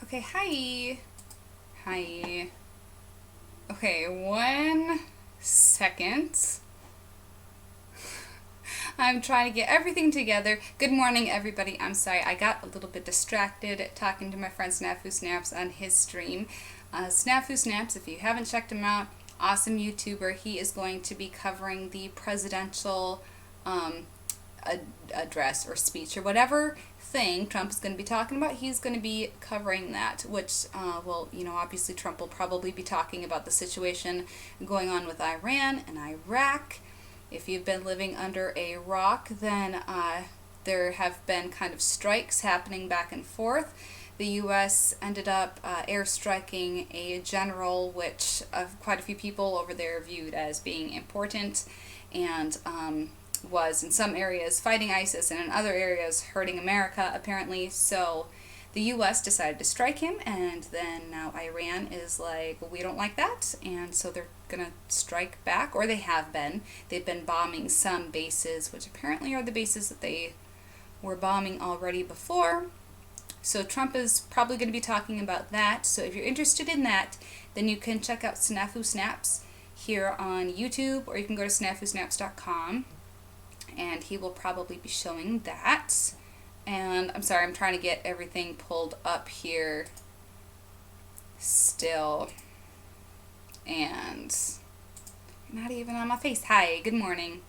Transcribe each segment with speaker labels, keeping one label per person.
Speaker 1: Okay, hi. Hi. Okay, 1 second. I'm trying to get everything together. Good morning, everybody. I'm sorry, I got a little bit distracted talking to my friend Snafu Snaps on his stream. Snafu Snaps, if you haven't checked him out, awesome YouTuber. He is going to be covering the presidential address or speech or whatever thing Trump is going to be talking about. He's going to be covering that, which obviously Trump will probably be talking about the situation going on with Iran and Iraq. If you've been living under a rock, then there have been kind of strikes happening back and forth. The U.S. ended up airstriking a general, which quite a few people over there viewed as being important, and was in some areas fighting ISIS and in other areas hurting America, apparently. So the U.S. decided to strike him, and then now Iran is like, we don't like that, and so they're going to strike back, or they have been. They've been bombing some bases, which apparently are the bases that they were bombing already before. So Trump is probably going to be talking about that. So if you're interested in that, then you can check out Snafu Snaps here on YouTube, or you can go to snafusnaps.com, and he will probably be showing that. And I'm sorry, I'm trying to get everything pulled up here still. And not even on my face. Hi, good morning.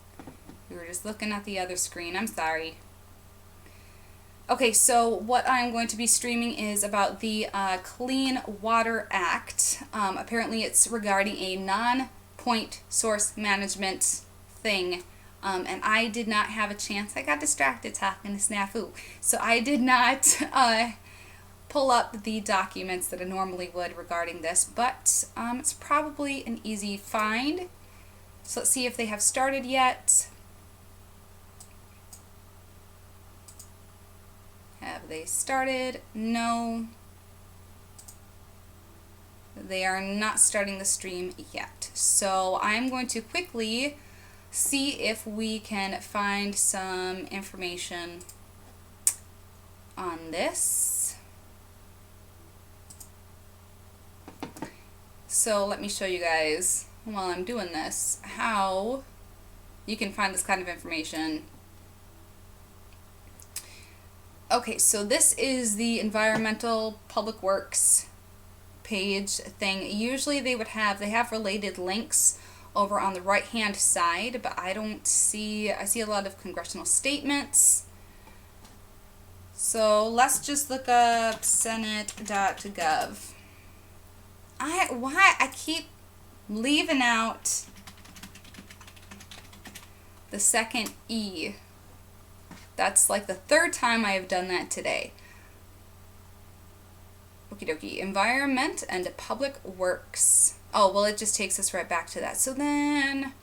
Speaker 1: We were just looking at the other screen. I'm sorry. Okay, so what I'm going to be streaming is about the Clean Water Act. Apparently it's regarding a non-point source management thing. And I did not have a chance. I got distracted talking to Snafu. So I did not pull up the documents that I normally would regarding this. But it's probably an easy find. So let's see if they have started yet. Have they started? No. They are not starting the stream yet. So I'm going to quickly see if we can find some information on this. So let me show you guys, while I'm doing this, how you can find this kind of information. Okay, so this is the Environmental Public Works page thing. Usually they have related links over on the right hand side, but I see a lot of congressional statements. So let's just look up senate.gov. I keep leaving out the second E. That's like the third time I have done that today. Okie dokie. Environment and Public Works. Oh, well, it just takes us right back to that. So then,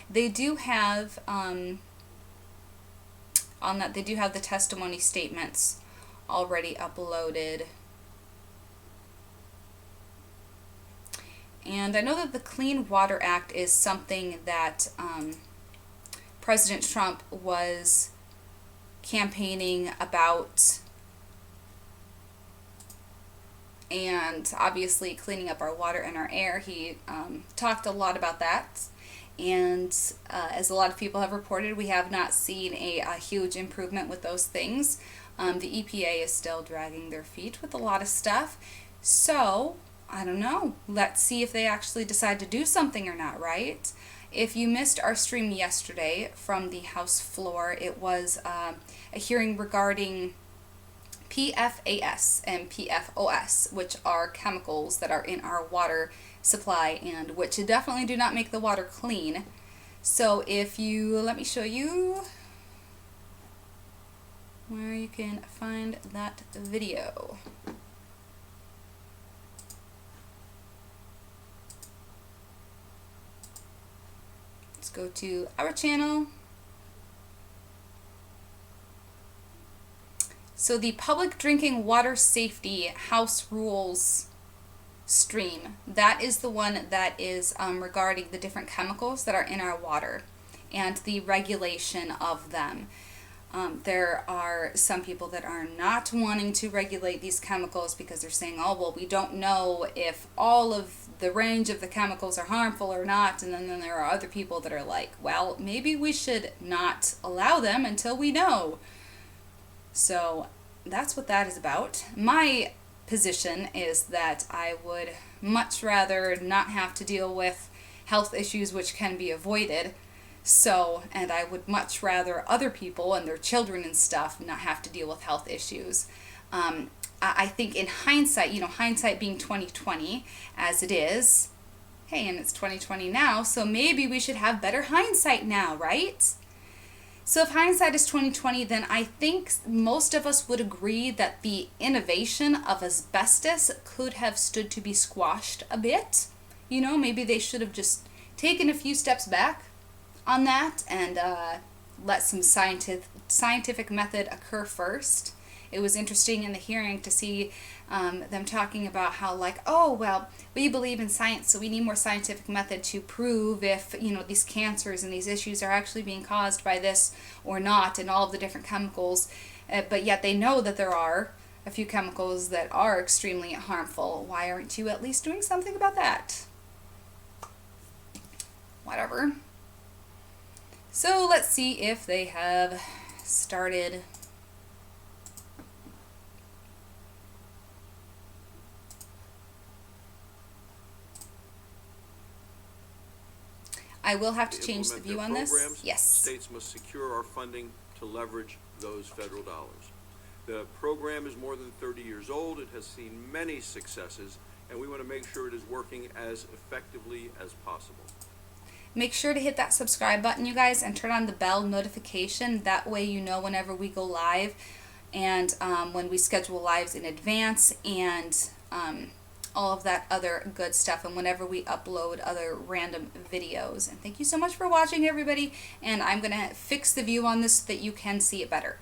Speaker 1: they do have, on that, they do have the testimony statements already uploaded. And I know that the Clean Water Act is something that President Trump was campaigning about, and obviously cleaning up our water and our air. He talked a lot about that, and as a lot of people have reported, we have not seen a huge improvement with those things. The EPA is still dragging their feet with a lot of stuff, so I don't know. Let's see if they actually decide to do something or not, right? If you missed our stream yesterday from the House floor, it was a hearing regarding PFAS and PFOS, which are chemicals that are in our water supply and which definitely do not make the water clean. So if you, let me show you where you can find that video. Let's go to our channel. So the Public Drinking Water Safety House Rules stream, that is the one that is regarding the different chemicals that are in our water and the regulation of them. There are some people that are not wanting to regulate these chemicals because they're saying, oh, well, we don't know if all of the range of the chemicals are harmful or not. And then there are other people that are like, well, maybe we should not allow them until we know. So that's what that is about. My position is that I would much rather not have to deal with health issues which can be avoided. So, and I would much rather other people and their children and stuff not have to deal with health issues. I think in hindsight, hindsight being 2020 as it is, hey, and it's 2020 now, so maybe we should have better hindsight now, right? So if hindsight is 2020, then I think most of us would agree that the innovation of asbestos could have stood to be squashed a bit. Maybe they should have just taken a few steps back on that and let some scientific method occur first. It was interesting in the hearing to see them talking about how, like, oh, well, we believe in science, so we need more scientific method to prove if, these cancers and these issues are actually being caused by this or not, and all of the different chemicals. But yet they know that there are a few chemicals that are extremely harmful. Why aren't you at least doing something about that? Whatever. So let's see if they have started. I will have to change the view on this. Yes.
Speaker 2: States must secure our funding to leverage those federal dollars. The program is more than 30 years old. It has seen many successes, and we want to make sure it is working as effectively as possible.
Speaker 1: Make sure to hit that subscribe button, you guys, and turn on the bell notification. That way you know whenever we go live and when we schedule lives in advance and all of that other good stuff, and whenever we upload other random videos. And thank you so much for watching, everybody, and I'm going to fix the view on this so that you can see it better.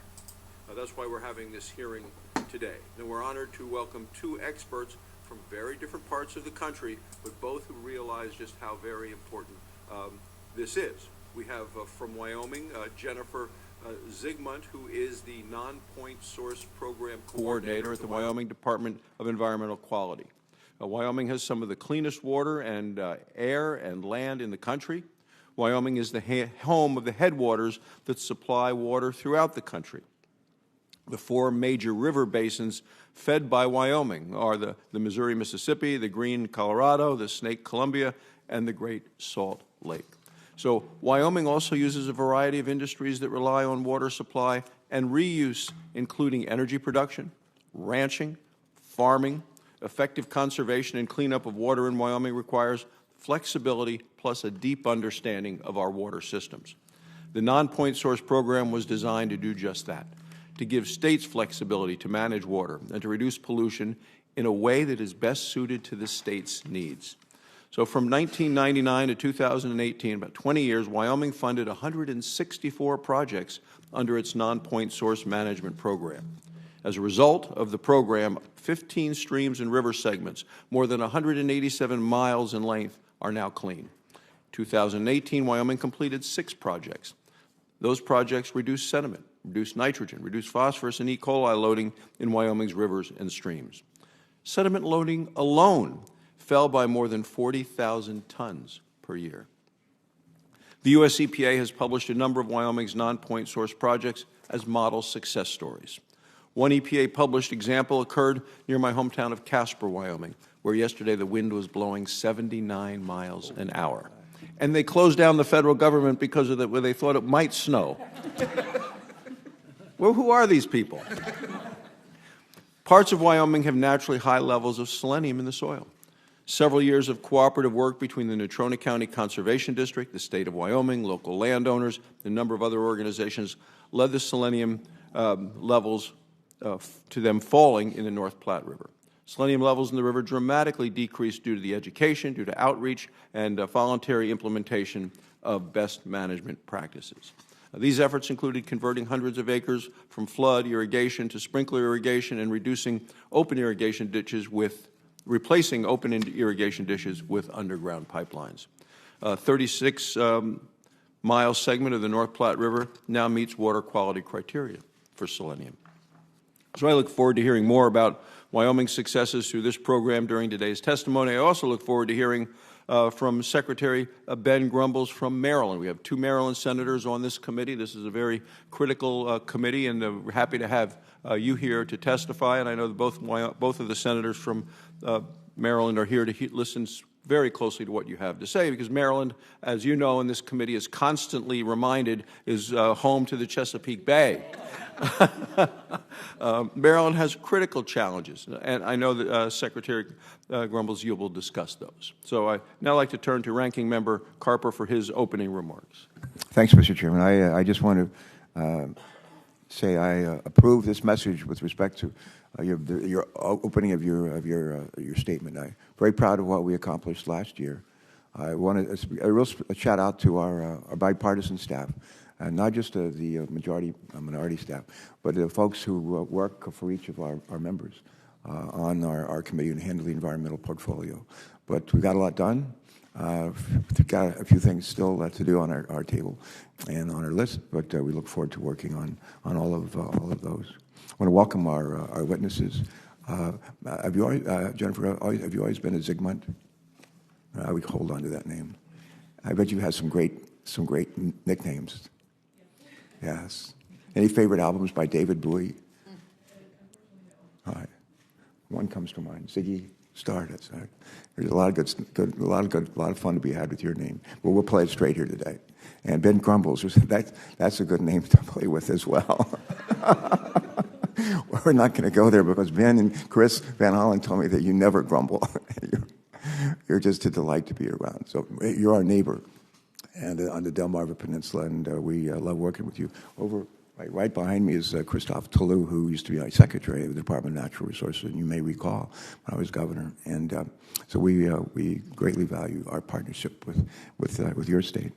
Speaker 2: That's why we're having this hearing today. And we're honored to welcome two experts from very different parts of the country, but both who realize just how very important this is. We have from Wyoming, Jennifer Zygmunt, who is the Nonpoint Source Program Coordinator at the Wyoming Department of Environmental Quality. Wyoming has some of the cleanest water and air and land in the country. Wyoming is the home of the headwaters that supply water throughout the country. The four major river basins fed by Wyoming are the Missouri, Mississippi, the Green, Colorado, the Snake, Columbia, and the Great Salt Lake. So Wyoming also uses a variety of industries that rely on water supply and reuse, including energy production, ranching, farming. Effective conservation and cleanup of water in Wyoming requires flexibility plus a deep understanding of our water systems. The Nonpoint Source Program was designed to do just that, to give states flexibility to manage water and to reduce pollution in a way that is best suited to the state's needs. So from 1999 to 2018, about 20 years, Wyoming funded 164 projects under its Nonpoint Source Management Program. As a result of the program, 15 streams and river segments, more than 187 miles in length, are now clean. 2018, Wyoming completed 6 projects. Those projects reduced sediment, reduced nitrogen, reduced phosphorus and E. coli loading in Wyoming's rivers and streams. Sediment loading alone fell by more than 40,000 tons per year. The U.S. EPA has published a number of Wyoming's Nonpoint Source projects as model success stories. One EPA-published example occurred near my hometown of Casper, Wyoming, where yesterday the wind was blowing 79 miles an hour. And they closed down the federal government because of that, where they thought it might snow. Well, who are these people? Parts of Wyoming have naturally high levels of selenium in the soil. Several years of cooperative work between the Natrona County Conservation District, the state of Wyoming, local landowners, and a number of other organizations led the selenium levels to them falling in the North Platte River. Selenium levels in the river dramatically decreased due to the education, due to outreach, and voluntary implementation of best management practices. These efforts included converting hundreds of acres from flood irrigation to sprinkler irrigation and replacing open irrigation ditches with underground pipelines. 36-mile segment of the North Platte River now meets water quality criteria for selenium. So I look forward to hearing more about Wyoming's successes through this program during today's testimony. I also look forward to hearing from Secretary Ben Grumbles from Maryland. We have 2 Maryland senators on this committee. This is a very critical committee, and we're happy to have you here to testify. And I know that both of the senators from Maryland are here to listen very closely to what you have to say, because Maryland, as you know, and this committee is constantly reminded, is home to the Chesapeake Bay. Maryland has critical challenges, and I know that Secretary Grumbles, you will discuss those. So I now like to turn to Ranking Member Carper for his opening remarks.
Speaker 3: Thanks, Mr. Chairman. I just want to say I approve this message with respect to your opening of your statement. I'm very proud of what we accomplished last year. I want a real shout out to our bipartisan staff, and not just the minority staff, but the folks who work for each of our members on our committee and handle the environmental portfolio. But we got a lot done. We've got a few things still to do on our table and on our list, but we look forward to working on all of those. I want to welcome our witnesses. Have you always, Jennifer, have you always been a Zygmunt? We hold on to that name. I bet you have some great nicknames. Yes. Any favorite albums by David Bowie? All right. One comes to mind. Ziggy Stardust. There's a lot of fun to be had with your name. But we'll play it straight here today. And Ben Grumbles, that's a good name to play with as well. We're not going to go there because Ben and Chris Van Hollen told me that you never grumble. You're just a delight to be around. So you're our neighbor, and on the Delmarva Peninsula, and we love working with you. Right behind me is Christophe Toulouse, who used to be our secretary of the Department of Natural Resources, and you may recall when I was governor. And so we greatly value our partnership with your state.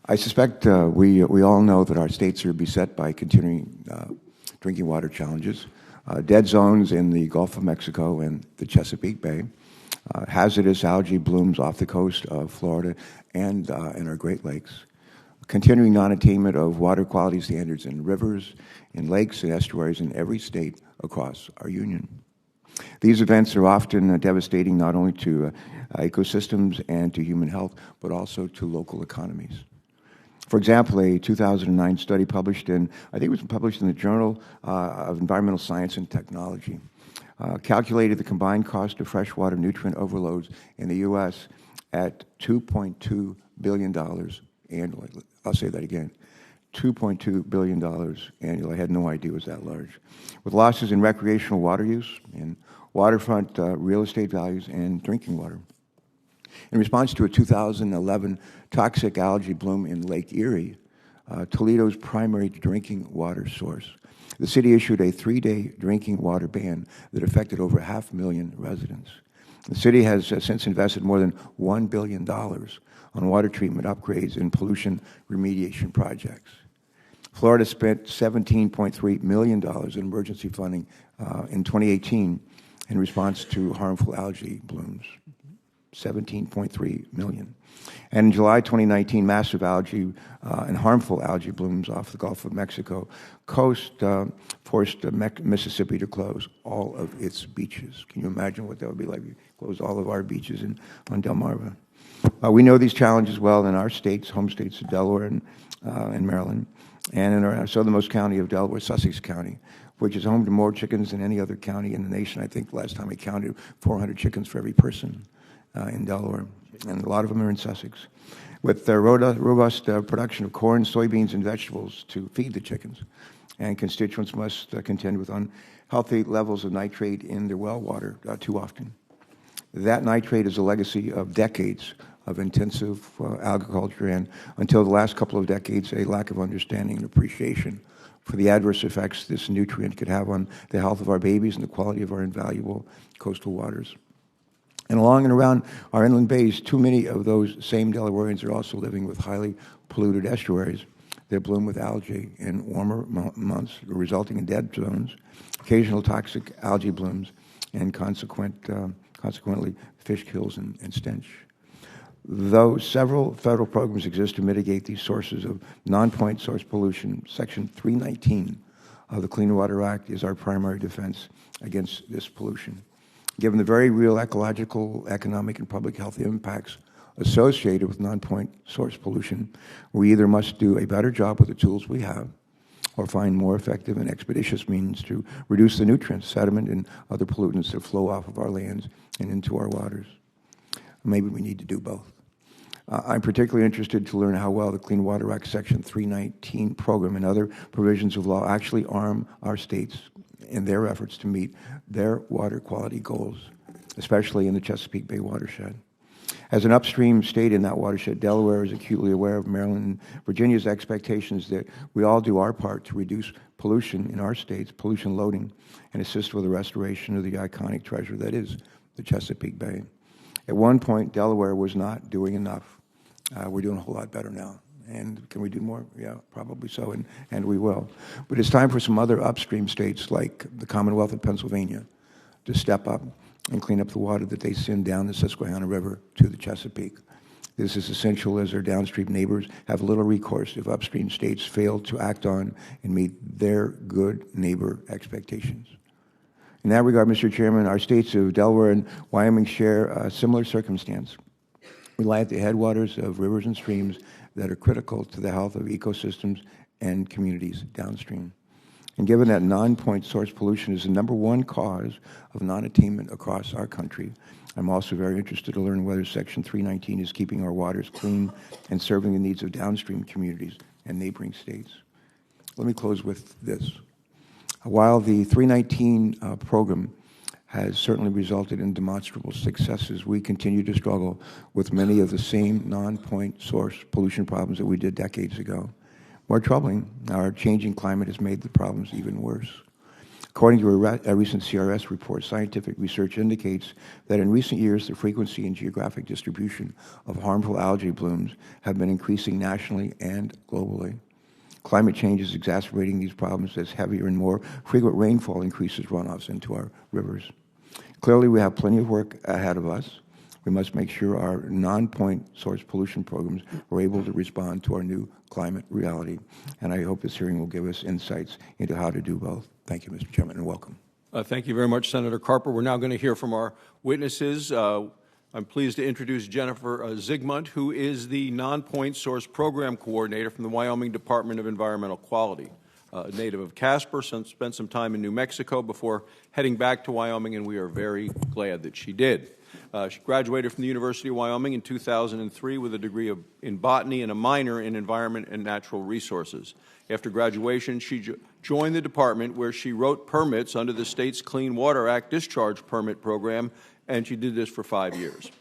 Speaker 3: I suspect we all know that our states are beset by continuing drinking water challenges, dead zones in the Gulf of Mexico and the Chesapeake Bay, hazardous algae blooms off the coast of Florida and in our Great Lakes, continuing non-attainment of water quality standards in rivers, in lakes, and estuaries in every state across our union. These events are often devastating not only to ecosystems and to human health, but also to local economies. For example, a 2009 study published in, I think it was published in the Journal of Environmental Science and Technology, calculated the combined cost of freshwater nutrient overloads in the U.S. at $2.2 billion annually. I'll say that again. $2.2 billion annually. I had no idea it was that large. With losses in recreational water use, in waterfront real estate values, and drinking water. In response to a 2011 toxic algae bloom in Lake Erie, Toledo's primary drinking water source, the city issued a 3-day drinking water ban that affected over 500,000 residents. The city has since invested more than $1 billion on water treatment upgrades and pollution remediation projects. Florida spent $17.3 million in emergency funding in 2018 in response to harmful algae blooms. $17.3 million. And in July 2019, massive algae and harmful algae blooms off the Gulf of Mexico coast forced Mississippi to close all of its beaches. Can you imagine what that would be like? We close all of our beaches on Delmarva. We know these challenges well in our states, home states of Delaware and Maryland, and in our southernmost county of Delaware, Sussex County, which is home to more chickens than any other county in the nation. I think last time we counted 400 chickens for every person in Delaware, and a lot of them are in Sussex. With robust production of corn, soybeans, and vegetables to feed the chickens, and constituents must contend with unhealthy levels of nitrate in their well water too often. That nitrate is a legacy of decades of intensive agriculture and, until the last couple of decades, a lack of understanding and appreciation for the adverse effects this nutrient could have on the health of our babies and the quality of our invaluable coastal waters. And along and around our inland bays, too many of those same Delawareans are also living with highly polluted estuaries that bloom with algae in warmer months, resulting in dead zones, occasional toxic algae blooms, and consequently fish kills and stench. Though several federal programs exist to mitigate these sources of non-point source pollution, Section 319 of the Clean Water Act is our primary defense against this pollution. Given the very real ecological, economic, and public health impacts associated with non-point source pollution, we either must do a better job with the tools we have or find more effective and expeditious means to reduce the nutrients, sediment, and other pollutants that flow off of our lands and into our waters. Maybe we need to do both. I'm particularly interested to learn how well the Clean Water Act Section 319 program and other provisions of law actually arm our states in their efforts to meet their water quality goals, especially in the Chesapeake Bay watershed. As an upstream state in that watershed, Delaware is acutely aware of Maryland and Virginia's expectations that we all do our part to reduce pollution in our states, pollution loading, and assist with the restoration of the iconic treasure that is the Chesapeake Bay. At one point, Delaware was not doing enough. We're doing a whole lot better now. And can we do more? Yeah, probably so, and we will. But it's time for some other upstream states like the Commonwealth of Pennsylvania to step up and clean up the water that they send down the Susquehanna River to the Chesapeake. This is essential as their downstream neighbors have little recourse if upstream states fail to act on and meet their good neighbor expectations. In that regard, Mr. Chairman, our states of Delaware and Wyoming share a similar circumstance. We lie at the headwaters of rivers and streams that are critical to the health of ecosystems and communities downstream. And given that non-point source pollution is the #1 cause of non-attainment across our country, I'm also very interested to learn whether Section 319 is keeping our waters clean and serving the needs of downstream communities and neighboring states. Let me close with this. While the 319 program has certainly resulted in demonstrable successes, we continue to struggle with many of the same non-point source pollution problems that we did decades ago. More troubling, our changing climate has made the problems even worse. According to a recent CRS report, scientific research indicates that in recent years, the frequency and geographic distribution of harmful algae blooms have been increasing nationally and globally. Climate change is exacerbating these problems as heavier and more frequent rainfall increases runoffs into our rivers. Clearly, we have plenty of work ahead of us. We must make sure our non-point source pollution programs are able to respond to our new climate reality. And I hope this hearing will give us insights into how to do both. Thank you, Mr. Chairman, and welcome.
Speaker 2: Thank you very much, Senator Carper. We're now going to hear from our witnesses. I'm pleased to introduce Jennifer Zygmunt, who is the Nonpoint Source Program Coordinator from the Wyoming Department of Environmental Quality. A native of Casper, spent some time in New Mexico before heading back to Wyoming, and we are very glad that she did. She graduated from the University of Wyoming in 2003 with a degree in botany and a minor in environment and natural resources. After graduation, she joined the department, where she wrote permits under the state's Clean Water Act discharge permit program, and she did this for 5 years.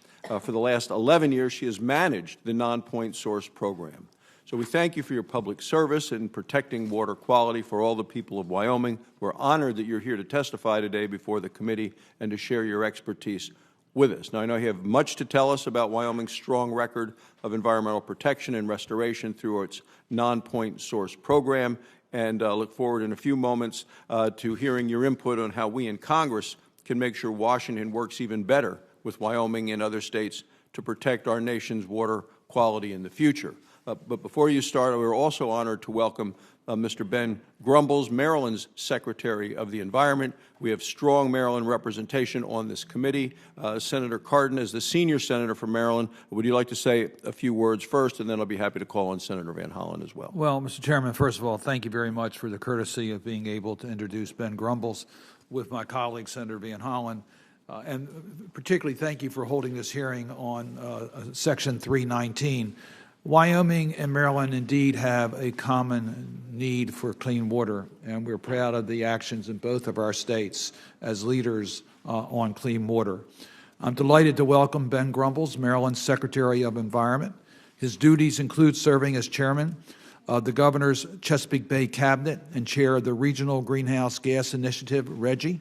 Speaker 2: For the last 11 years, she has managed the Nonpoint Source program. So we thank you for your public service in protecting water quality for all the people of Wyoming. We're honored that you're here to testify today before the committee and to share your expertise with us. Now, I know you have much to tell us about Wyoming's strong record of environmental protection and restoration through its Nonpoint Source program, and look forward in a few moments to hearing your input on how we in Congress can make sure Washington works even better with Wyoming and other states to protect our nation's water quality in the future. But before you start, we're also honored to welcome Mr. Ben Grumbles, Maryland's Secretary of the Environment. We have strong Maryland representation on this committee. Senator Cardin is the senior senator from Maryland. Would you like to say a few words first, and then I'll be happy to call on Senator Van Hollen as well.
Speaker 4: Well, Mr. Chairman, first of all, thank you very much for the courtesy of being able to introduce Ben Grumbles with my colleague, Senator Van Hollen. And particularly thank you for holding this hearing on Section 319. Wyoming and Maryland indeed have a common need for clean water, and we're proud of the actions in both of our states as leaders on clean water. I'm delighted to welcome Ben Grumbles, Maryland's Secretary of Environment. His duties include serving as chairman of the governor's Chesapeake Bay Cabinet and chair of the Regional Greenhouse Gas Initiative, RGGI.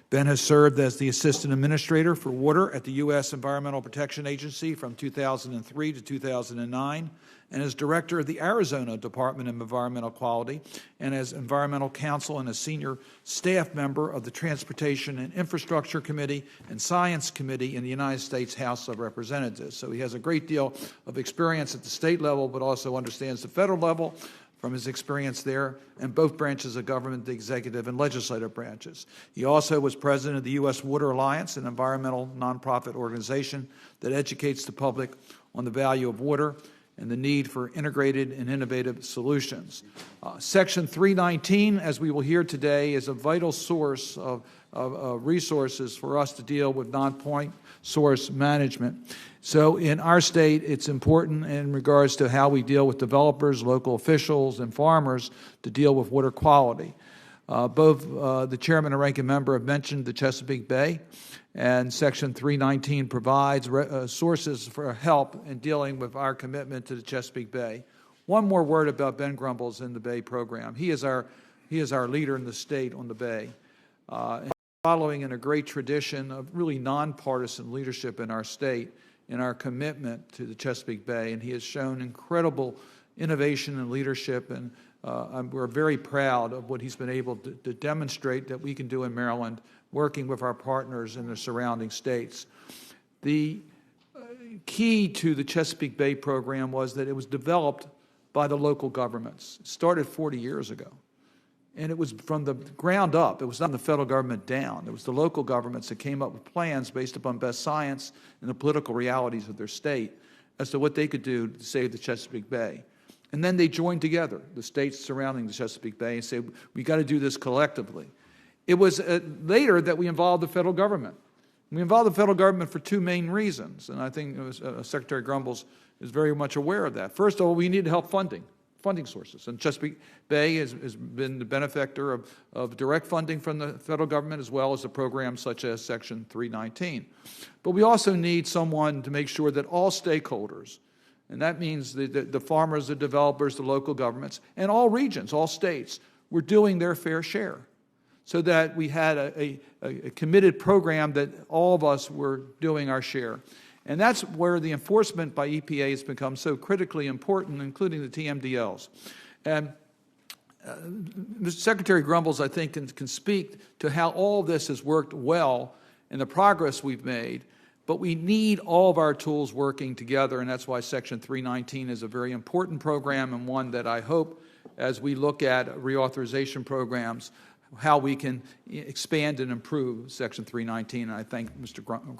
Speaker 4: Ben has served as the Assistant Administrator for Water at the U.S. Environmental Protection Agency from 2003 to 2009, and as Director of the Arizona Department of Environmental Quality, and as Environmental Counsel and a senior staff member of the Transportation and Infrastructure Committee and Science Committee in the United States House of Representatives. So he has a great deal of experience at the state level, but also understands the federal level from his experience there, and both branches of government, the executive and legislative branches. He also was president of the U.S. Water Alliance, an environmental nonprofit organization that educates the public on the value of water and the need for integrated and innovative solutions. Section 319, as we will hear today, is a vital source of resources for us to deal with Nonpoint Source Management. So in our state, it's important in regards to how we deal with developers, local officials, and farmers to deal with water quality. Both the chairman and ranking member have mentioned the Chesapeake Bay, and Section 319 provides sources for help in dealing with our commitment to the Chesapeake Bay. One more word about Ben Grumbles in the Bay program. He is our leader in the state on the Bay. Following in a great tradition of really nonpartisan leadership in our state in our commitment to the Chesapeake Bay, and he has shown incredible innovation and leadership, and we're very proud of what he's been able to demonstrate that we can do in Maryland, working with our partners in the surrounding states. The key to the Chesapeake Bay program was that it was developed by the local governments. It started 40 years ago. And it was from the ground up. It was not the federal government down. It was the local governments that came up with plans based upon best science and the political realities of their state as to what they could do to save the Chesapeake Bay. And then they joined together, the states surrounding the Chesapeake Bay, and said, we got to do this collectively. It was later that we involved the federal government. We involved the federal government for two main reasons, and I think Secretary Grumbles is very much aware of that. First of all, we need help funding sources. And Chesapeake Bay has been the benefactor of direct funding from the federal government, as well as the programs such as Section 319. But we also need someone to make sure that all stakeholders, and that means the farmers, the developers, the local governments, and all regions, all states, were doing their fair share, so that we had a committed program that all of us were doing our share. And that's where the enforcement by EPA has become so critically important, including the TMDLs. And Secretary Grumbles, I think, can speak to how all this has worked well and the progress we've made, but we need all of our tools working together, and that's why Section 319 is a very important program, and one that I hope, as we look at reauthorization programs, how we can expand and improve Section 319. And I thank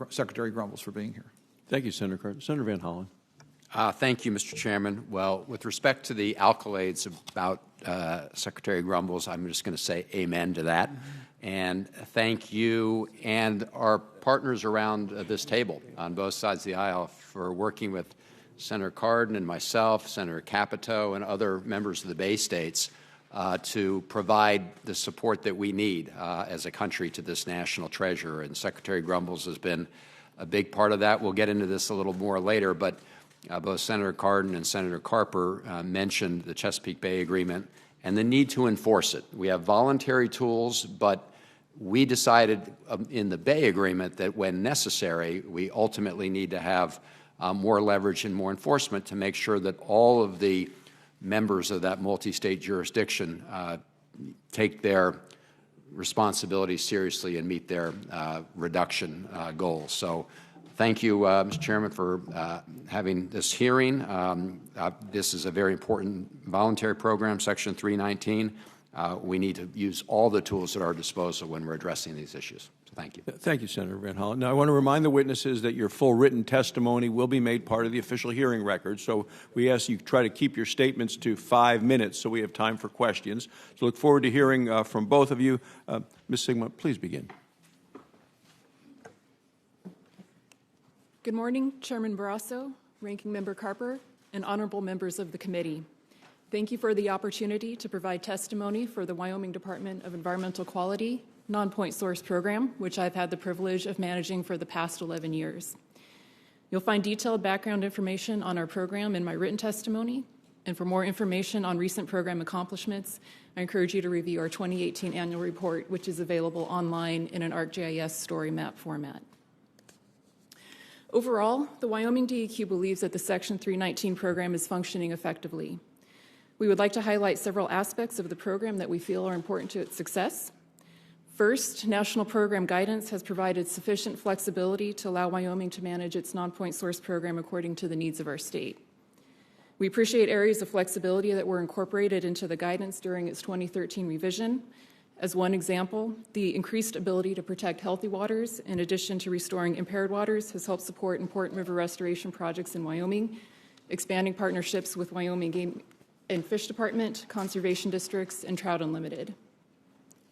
Speaker 4: Secretary Grumbles for being here.
Speaker 5: Thank you, Senator Carter. Senator Van Hollen.
Speaker 6: Thank you, Mr. Chairman. Well, with respect to the accolades about Secretary Grumbles, I'm just going to say amen to that. And thank you and our partners around this table on both sides of the aisle for working with Senator Cardin and myself, Senator Capito, and other members of the Bay States to provide the support that we need as a country to this national treasure. And Secretary Grumbles has been a big part of that. We'll get into this a little more later, but both Senator Cardin and Senator Carper mentioned the Chesapeake Bay Agreement and the need to enforce it. We have voluntary tools, but we decided in the Bay Agreement that when necessary, we ultimately need to have more leverage and more enforcement to make sure that all of the members of that multi-state jurisdiction take their responsibilities seriously and meet their reduction goals. So thank you, Mr. Chairman, for having this hearing. This is a very important voluntary program, Section 319. We need to use all the tools at our disposal when we're addressing these issues. So thank you.
Speaker 5: Thank you, Senator Van Hollen. Now, I want to remind the witnesses that your full written testimony will be made part of the official hearing record. So we ask you try to keep your statements to 5 minutes so we have time for questions. So look forward to hearing from both of you. Ms. Sigma, please begin.
Speaker 7: Good morning, Chairman Barrasso, Ranking Member Carper, and honorable members of the committee. Thank you for the opportunity to provide testimony for the Wyoming Department of Environmental Quality Nonpoint Source Program, which I've had the privilege of managing for the past 11 years. You'll find detailed background information on our program in my written testimony, and for more information on recent program accomplishments, I encourage you to review our 2018 annual report, which is available online in an ArcGIS story map format. Overall, the Wyoming DEQ believes that the Section 319 program is functioning effectively. We would like to highlight several aspects of the program that we feel are important to its success. First, national program guidance has provided sufficient flexibility to allow Wyoming to manage its Nonpoint Source program according to the needs of our state. We appreciate areas of flexibility that were incorporated into the guidance during its 2013 revision. As one example, the increased ability to protect healthy waters, in addition to restoring impaired waters, has helped support important river restoration projects in Wyoming, expanding partnerships with Wyoming Game and Fish Department, conservation districts, and Trout Unlimited.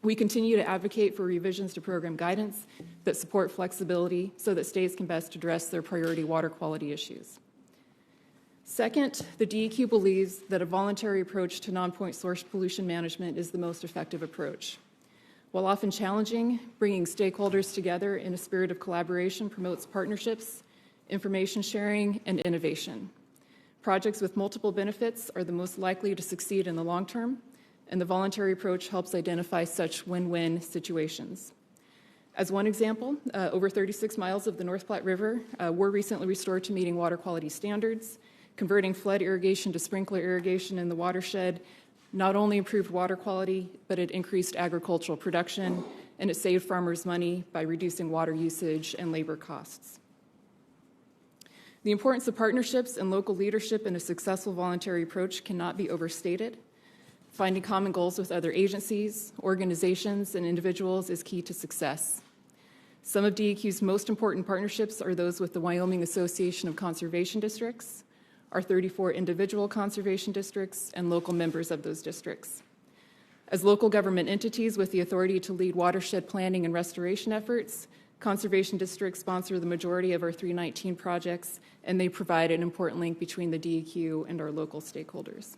Speaker 7: We continue to advocate for revisions to program guidance that support flexibility so that states can best address their priority water quality issues. Second, the DEQ believes that a voluntary approach to non-point source pollution management is the most effective approach. While often challenging, bringing stakeholders together in a spirit of collaboration promotes partnerships, information sharing, and innovation. Projects with multiple benefits are the most likely to succeed in the long term, and the voluntary approach helps identify such win-win situations. As one example, over 36 miles of the North Platte River were recently restored to meeting water quality standards. Converting flood irrigation to sprinkler irrigation in the watershed not only improved water quality, but it increased agricultural production, and it saved farmers money by reducing water usage and labor costs. The importance of partnerships and local leadership in a successful voluntary approach cannot be overstated. Finding common goals with other agencies, organizations, and individuals is key to success. Some of DEQ's most important partnerships are those with the Wyoming Association of Conservation Districts, our 34 individual conservation districts, and local members of those districts. As local government entities with the authority to lead watershed planning and restoration efforts, conservation districts sponsor the majority of our 319 projects, and they provide an important link between the DEQ and our local stakeholders.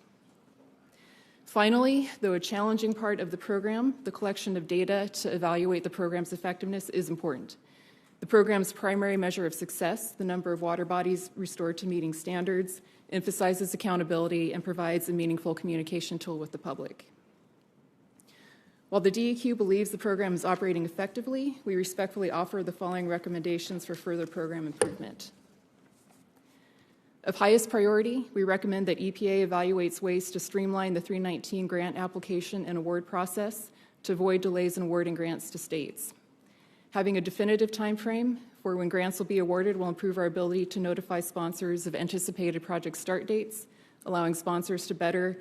Speaker 7: Finally, though a challenging part of the program, the collection of data to evaluate the program's effectiveness is important. The program's primary measure of success, the number of water bodies restored to meeting standards, emphasizes accountability and provides a meaningful communication tool with the public. While the DEQ believes the program is operating effectively, we respectfully offer the following recommendations for further program improvement. Of highest priority, we recommend that EPA evaluates ways to streamline the 319 grant application and award process to avoid delays in awarding grants to states. Having a definitive time frame for when grants will be awarded will improve our ability to notify sponsors of anticipated project start dates, allowing sponsors to better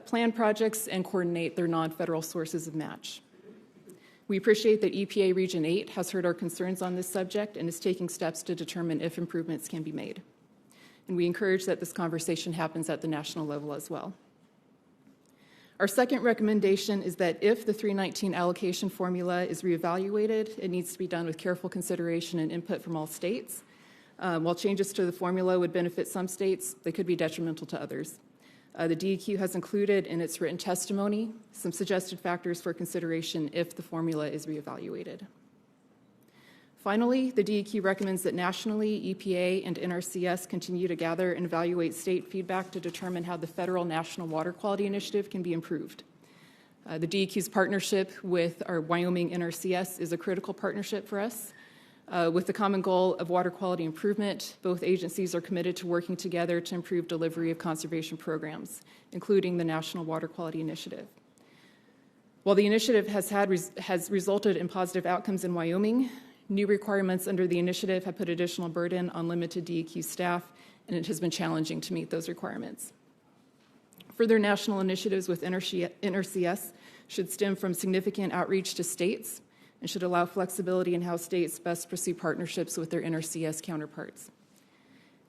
Speaker 7: plan projects and coordinate their non-federal sources of match. We appreciate that EPA Region 8 has heard our concerns on this subject and is taking steps to determine if improvements can be made. And we encourage that this conversation happens at the national level as well. Our second recommendation is that if the 319 allocation formula is reevaluated, it needs to be done with careful consideration and input from all states. While changes to the formula would benefit some states, they could be detrimental to others. The DEQ has included in its written testimony some suggested factors for consideration if the formula is reevaluated. Finally, the DEQ recommends that nationally, EPA and NRCS continue to gather and evaluate state feedback to determine how the federal National Water Quality Initiative can be improved. The DEQ's partnership with our Wyoming NRCS is a critical partnership for us. With the common goal of water quality improvement, both agencies are committed to working together to improve delivery of conservation programs, including the National Water Quality Initiative. While the initiative has resulted in positive outcomes in Wyoming, new requirements under the initiative have put additional burden on limited DEQ staff, and it has been challenging to meet those requirements. Further national initiatives with NRCS should stem from significant outreach to states and should allow flexibility in how states best pursue partnerships with their NRCS counterparts.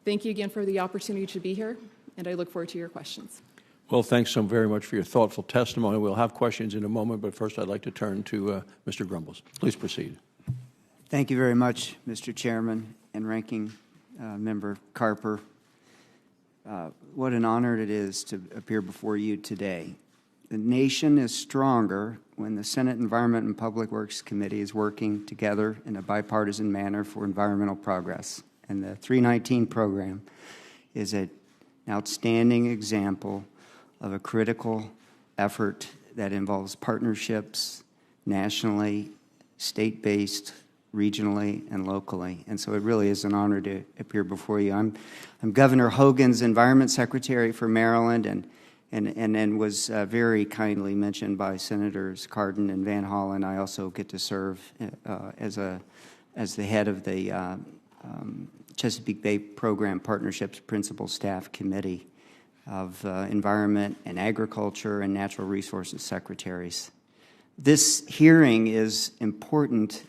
Speaker 7: Thank you again for the opportunity to be here, and I look forward to your questions.
Speaker 5: Well, thanks so very much for your thoughtful testimony. We'll have questions in a moment, but first I'd like to turn to Mr. Grumbles. Please proceed.
Speaker 8: Thank you very much, Mr. Chairman and Ranking Member Carper. What an honor it is to appear before you today. The nation is stronger when the Senate Environment and Public Works Committee is working together in a bipartisan manner for environmental progress. And the 319 program is an outstanding example of a critical effort that involves partnerships nationally, state-based, regionally, and locally. And so it really is an honor to appear before you. I'm Governor Hogan's Environment Secretary for Maryland, and was very kindly mentioned by Senators Cardin and Van Hollen. I also get to serve as the head of the Chesapeake Bay Program Partnerships Principal Staff Committee of Environment and Agriculture and Natural Resources Secretaries. This hearing is important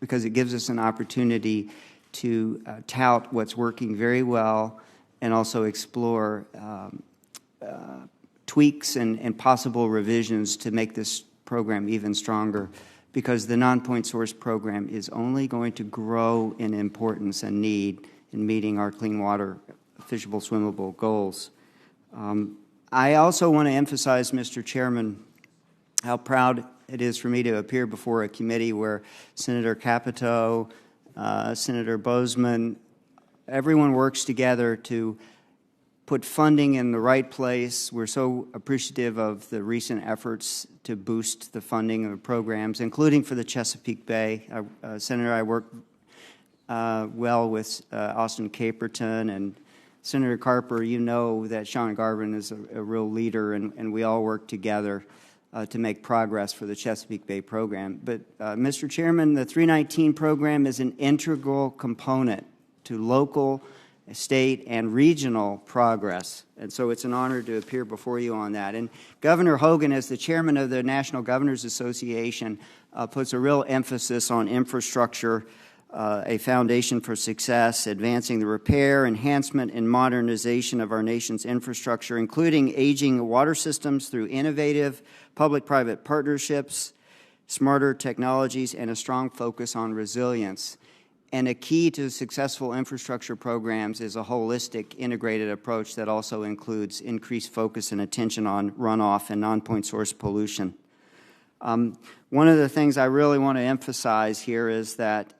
Speaker 8: because it gives us an opportunity to tout what's working very well and also explore tweaks and possible revisions to make this program even stronger, because the Nonpoint Source program is only going to grow in importance and need in meeting our clean water, fishable, swimmable goals. I also want to emphasize, Mr. Chairman, how proud it is for me to appear before a committee where Senator Capito, Senator Bozeman, everyone works together to put funding in the right place. We're so appreciative of the recent efforts to boost the funding of programs, including for the Chesapeake Bay. Senator, I work well with Austin Caperton, and Senator Carper, you know that Sean Garvin is a real leader, and we all work together to make progress for the Chesapeake Bay program. But, Mr. Chairman, the 319 program is an integral component to local, state, and regional progress. And so it's an honor to appear before you on that. And Governor Hogan, as the chairman of the National Governors Association, puts a real emphasis on infrastructure, a foundation for success, advancing the repair, enhancement, and modernization of our nation's infrastructure, including aging water systems through innovative public-private partnerships, smarter technologies, and a strong focus on resilience. And a key to successful infrastructure programs is a holistic, integrated approach that also includes increased focus and attention on runoff and non-point source pollution. One of the things I really want to emphasize here is that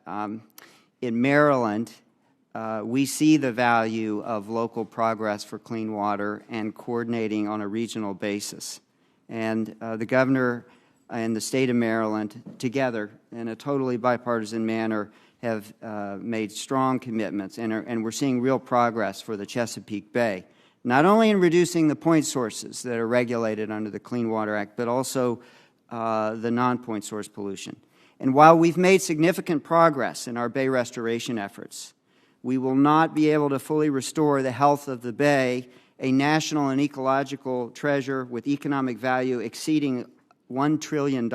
Speaker 8: in Maryland, we see the value of local progress for clean water and coordinating on a regional basis. And the governor and the state of Maryland, together in a totally bipartisan manner, have made strong commitments, and we're seeing real progress for the Chesapeake Bay, not only in reducing the point sources that are regulated under the Clean Water Act, but also the non-point source pollution. And while we've made significant progress in our bay restoration efforts, we will not be able to fully restore the health of the bay, a national and ecological treasure with economic value exceeding $1 trillion,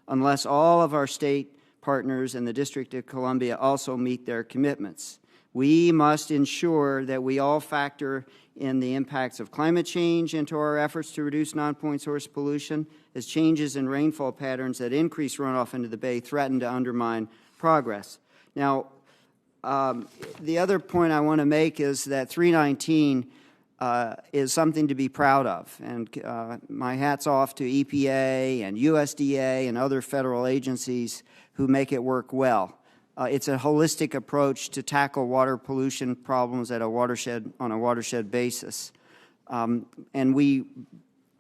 Speaker 8: unless all of our state partners and the District of Columbia also meet their commitments. We must ensure that we all factor in the impacts of climate change into our efforts to reduce non-point source pollution, as changes in rainfall patterns that increase runoff into the bay threaten to undermine progress. Now, the other point I want to make is that 319 is something to be proud of, and my hat's off to EPA and USDA and other federal agencies who make it work well. It's a holistic approach to tackle water pollution problems at on a watershed basis. And we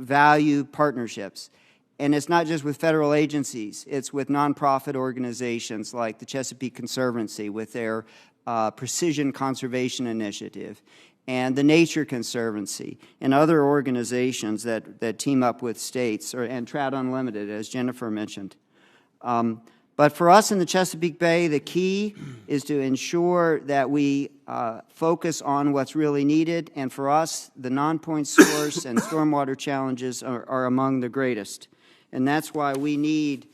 Speaker 8: value partnerships. And it's not just with federal agencies. It's with nonprofit organizations like the Chesapeake Conservancy with their Precision Conservation Initiative, and the Nature Conservancy, and other organizations that team up with states, and Trout Unlimited, as Jennifer mentioned. But for us in the Chesapeake Bay, the key is to ensure that we focus on what's really needed, and for us, the non-point source and stormwater challenges are among the greatest. And that's why we need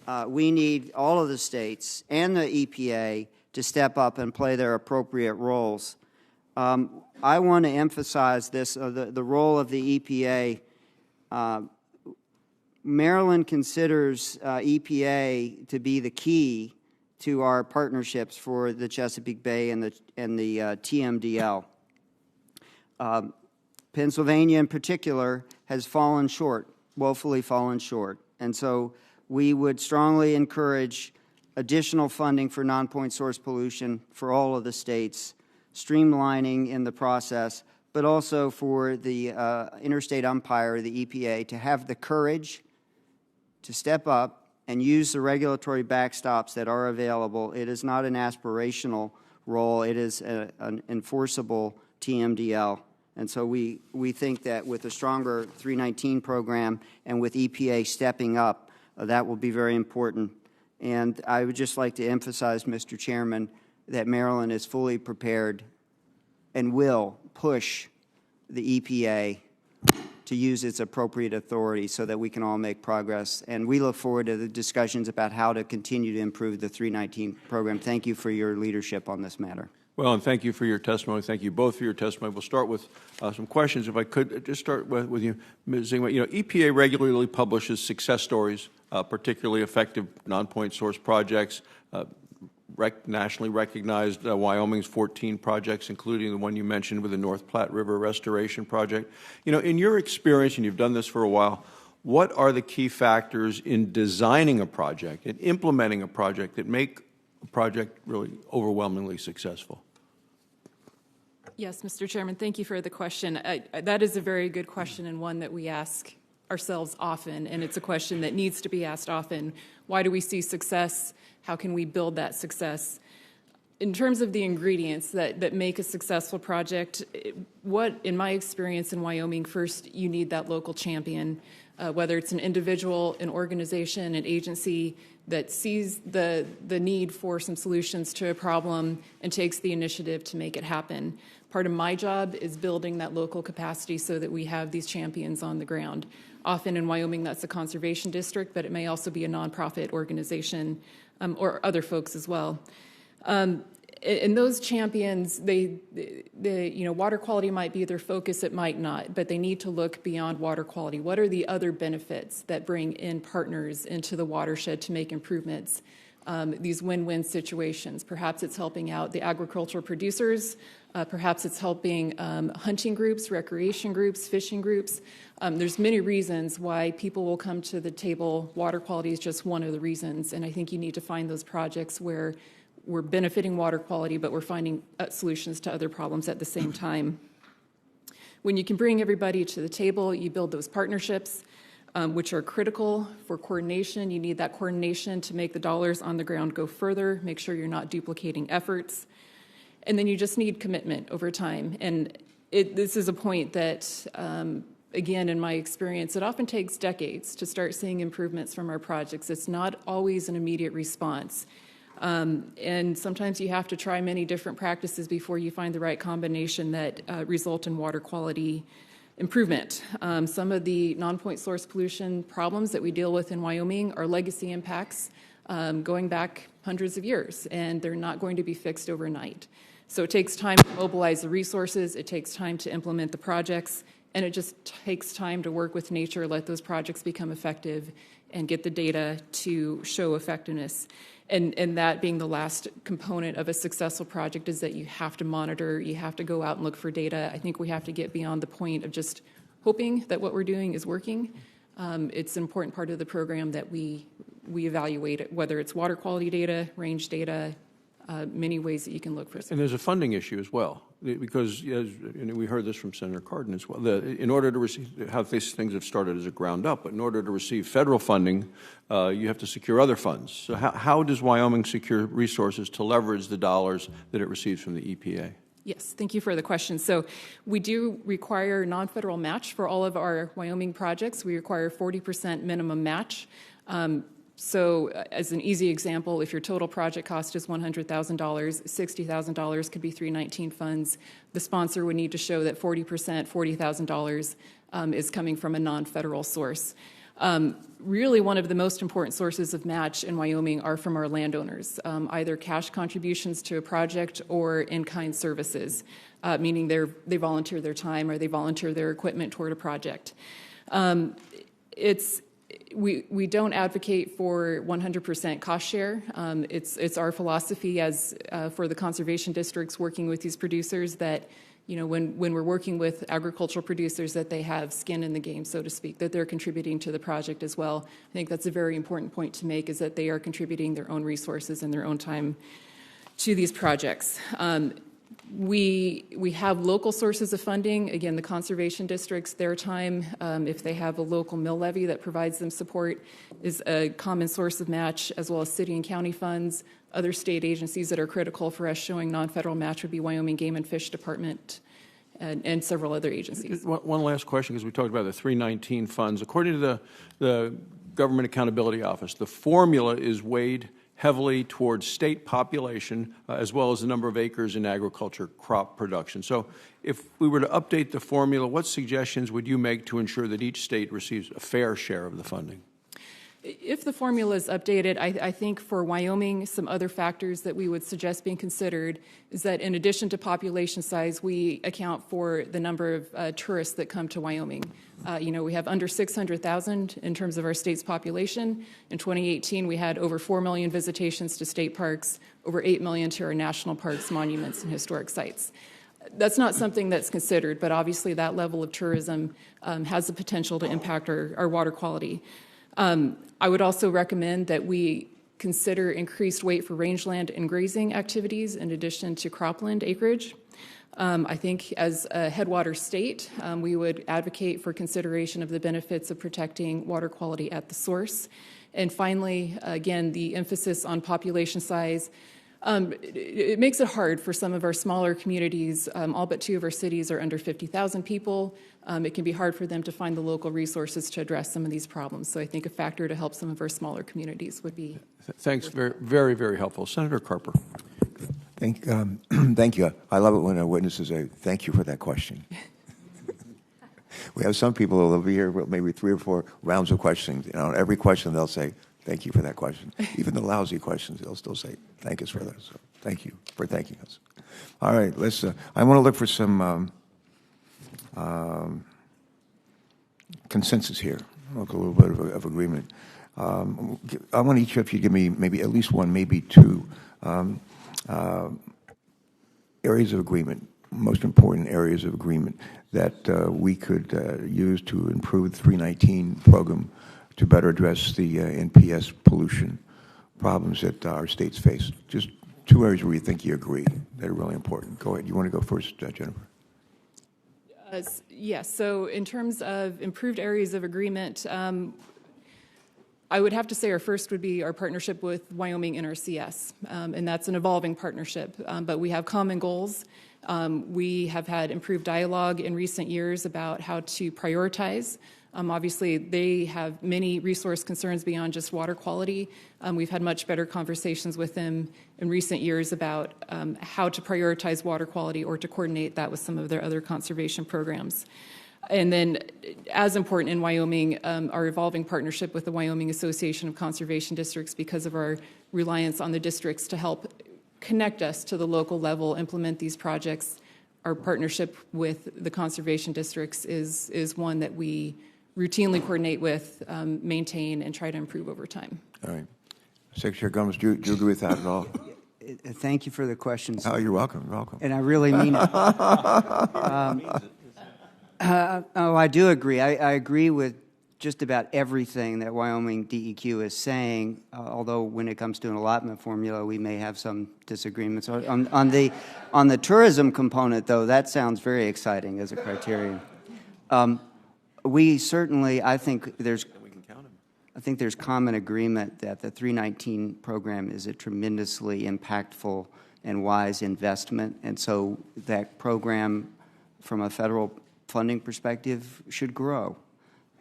Speaker 8: all of the states and the EPA to step up and play their appropriate roles. I want to emphasize this, the role of the EPA. Maryland considers EPA to be the key to our partnerships for the Chesapeake Bay and the TMDL. Pennsylvania in particular has fallen short, woefully fallen short. And so we would strongly encourage additional funding for non-point source pollution for all of the states, streamlining in the process, but also for the interstate umpire, the EPA, to have the courage to step up and use the regulatory backstops that are available. It is not an aspirational role. It is an enforceable TMDL. And so we think that with a stronger 319 program and with EPA stepping up, that will be very important. And I would just like to emphasize, Mr. Chairman, that Maryland is fully prepared and will push the EPA to use its appropriate authority so that we can all make progress. And we look forward to the discussions about how to continue to improve the 319 program. Thank you for your leadership on this matter.
Speaker 5: Well, and thank you for your testimony. Thank you both for your testimony. We'll start with some questions. If I could just start with you, Ms. Zingman. You know, EPA regularly publishes success stories, particularly effective non-point source projects, nationally recognized Wyoming's 14 projects, including the one you mentioned with the North Platte River Restoration Project. You know, in your experience, and you've done this for a while, what are the key factors in designing a project and implementing a project that make a project really overwhelmingly successful?
Speaker 7: Yes, Mr. Chairman, thank you for the question. That is a very good question, and one that we ask ourselves often, and it's a question that needs to be asked often. Why do we see success? How can we build that success? In terms of the ingredients that make a successful project, what, in my experience in Wyoming, first, you need that local champion, whether it's an individual, an organization, an agency that sees the need for some solutions to a problem and takes the initiative to make it happen. Part of my job is building that local capacity so that we have these champions on the ground. Often in Wyoming, that's a conservation district, but it may also be a nonprofit organization or other folks as well. And those champions, water quality might be their focus, it might not, but they need to look beyond water quality. What are the other benefits that bring in partners into the watershed to make improvements? These win-win situations. Perhaps it's helping out the agricultural producers. Perhaps it's helping hunting groups, recreation groups, fishing groups. There's many reasons why people will come to the table. Water quality is just one of the reasons, and I think you need to find those projects where we're benefiting water quality, but we're finding solutions to other problems at the same time. When you can bring everybody to the table, you build those partnerships, which are critical for coordination. You need that coordination to make the dollars on the ground go further, make sure you're not duplicating efforts. And then you just need commitment over time. And this is a point that, again, in my experience, it often takes decades to start seeing improvements from our projects. It's not always an immediate response. And sometimes you have to try many different practices before you find the right combination that result in water quality Improvement. Some of the non-point source pollution problems that we deal with in Wyoming are legacy impacts going back hundreds of years, and they're not going to be fixed overnight. So it takes time to mobilize the resources, it takes time to implement the projects, and it just takes time to work with nature, let those projects become effective, and get the data to show effectiveness. And that being the last component of a successful project is that you have to monitor, you have to go out and look for data. I think we have to get beyond the point of just hoping that what we're doing is working. It's an important part of the program that we evaluate it, whether it's water quality data, range data, many ways that you can look for.
Speaker 5: And there's a funding issue as well, because we heard this from Senator Cardin as well. In order to receive, how these things have started as a ground up, but in order to receive federal funding, you have to secure other funds. So how does Wyoming secure resources to leverage the dollars that it receives from the EPA?
Speaker 7: Yes, thank you for the question. So we do require non-federal match for all of our Wyoming projects. We require 40% minimum match. So as an easy example, if your total project cost is $100,000, $60,000 could be 319 funds. The sponsor would need to show that 40%, $40,000 is coming from a non-federal source. Really, one of the most important sources of match in Wyoming are from our landowners, either cash contributions to a project or in-kind services, meaning they volunteer their time or they volunteer their equipment toward a project. We don't advocate for 100% cost share. It's our philosophy as for the conservation districts working with these producers that, when we're working with agricultural producers, that they have skin in the game, so to speak, that they're contributing to the project as well. I think that's a very important point to make, is that they are contributing their own resources and their own time to these projects. We have local sources of funding. Again, the conservation districts, their time, if they have a local mill levy that provides them support, is a common source of match, as well as city and county funds. Other state agencies that are critical for us showing non-federal match would be Wyoming Game and Fish Department and several other agencies.
Speaker 5: One last question, because we talked about the 319 funds. According to the Government Accountability Office, the formula is weighed heavily towards state population as well as the number of acres in agriculture crop production. So if we were to update the formula, what suggestions would you make to ensure that each state receives a fair share of the funding?
Speaker 7: If the formula is updated, I think for Wyoming, some other factors that we would suggest being considered is that in addition to population size, we account for the number of tourists that come to Wyoming. We have under 600,000 in terms of our state's population. In 2018, we had over 4 million visitations to state parks, over 8 million to our national parks, monuments, and historic sites. That's not something that's considered, but obviously that level of tourism has the potential to impact our water quality. I would also recommend that we consider increased weight for rangeland and grazing activities in addition to cropland acreage. I think as a headwater state, we would advocate for consideration of the benefits of protecting water quality at the source. And finally, again, the emphasis on population size. It makes it hard for some of our smaller communities. All but 2 of our cities are under 50,000 people. It can be hard for them to find the local resources to address some of these problems. So I think a factor to help some of our smaller communities would be.
Speaker 5: Thanks. Very, very, very helpful. Senator Carper.
Speaker 3: Thank you. I love it when our witnesses say, thank you for that question. We have some people who will be here with maybe 3 or 4 rounds of questions. Every question they'll say, thank you for that question. Even the lousy questions, they'll still say, thank us for that. So thank you for thanking us. All right, I want to look for some consensus here, look a little bit of agreement. I want each of you to give me maybe at least 1, maybe 2 areas of agreement, most important areas of agreement that we could use to improve the 319 program to better address the NPS pollution problems that our states face. Just 2 areas where you think you agree that are really important. Go ahead. You want to go first, Jennifer?
Speaker 7: Yes. So in terms of improved areas of agreement, I would have to say our first would be our partnership with Wyoming NRCS, and that's an evolving partnership, but we have common goals. We have had improved dialogue in recent years about how to prioritize. Obviously, they have many resource concerns beyond just water quality. We've had much better conversations with them in recent years about how to prioritize water quality or to coordinate that with some of their other conservation programs. And then, as important in Wyoming, our evolving partnership with the Wyoming Association of Conservation Districts, because of our reliance on the districts to help connect us to the local level, implement these projects. Our partnership with the conservation districts is one that we routinely coordinate with, maintain, and try to improve over time.
Speaker 3: All right. Secretary Gomes, do you agree with that at all?
Speaker 8: Thank you for the questions.
Speaker 3: Oh, you're welcome. You're welcome.
Speaker 8: And I really mean it. I do agree. I agree with just about everything that Wyoming DEQ is saying, although when it comes to an allotment formula, we may have some disagreements. On the tourism component, though, that sounds very exciting as a criterion. We certainly, I think there's common agreement that the 319 program is a tremendously impactful and wise investment, and so that program, from a federal funding perspective, should grow.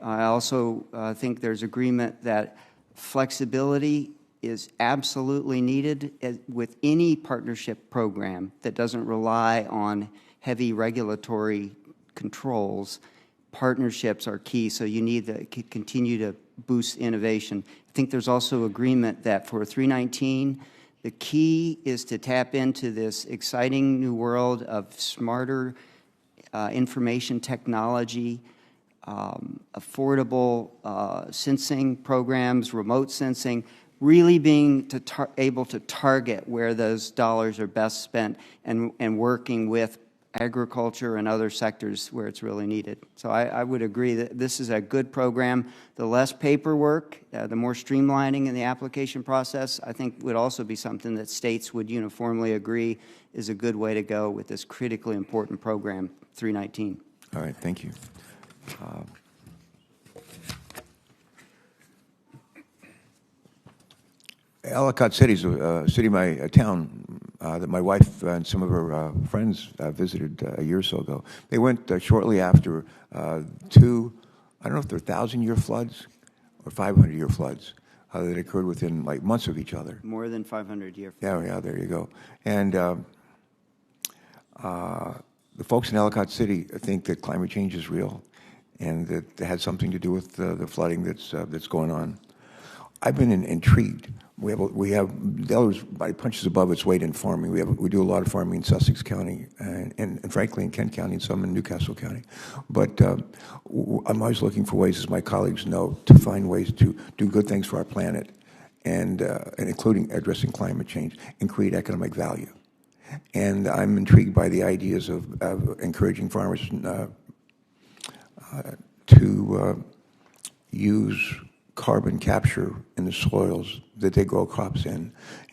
Speaker 8: I also think there's agreement that flexibility is absolutely needed with any partnership program that doesn't rely on heavy regulatory controls. Partnerships are key, so you need to continue to boost innovation. I think there's also agreement that for 319, the key is to tap into this exciting new world of smarter information technology, affordable sensing programs, remote sensing, really being able to target where those dollars are best spent and working with agriculture and other sectors where it's really needed. So I would agree that this is a good program. The less paperwork, the more streamlining in the application process, I think would also be something that states would uniformly agree is a good way to go with this critically important program, 319.
Speaker 3: All right, thank you. Ellicott City is a town that my wife and some of her friends visited a year or so ago. They went shortly after two, I don't know if they're 1,000-year floods or 500-year floods that occurred within like months of each other.
Speaker 8: More than 500-year.
Speaker 3: Yeah, there you go. And the folks in Ellicott City think that climate change is real and that it has something to do with the flooding that's going on. I've been intrigued. We have Delaware's by punches above its weight in farming. We do a lot of farming in Sussex County and frankly in Kent County and some in Newcastle County. But I'm always looking for ways, as my colleagues know, to find ways to do good things for our planet and including addressing climate change and create economic value. And I'm intrigued by the ideas of encouraging farmers to use carbon capture in the soils that they grow crops in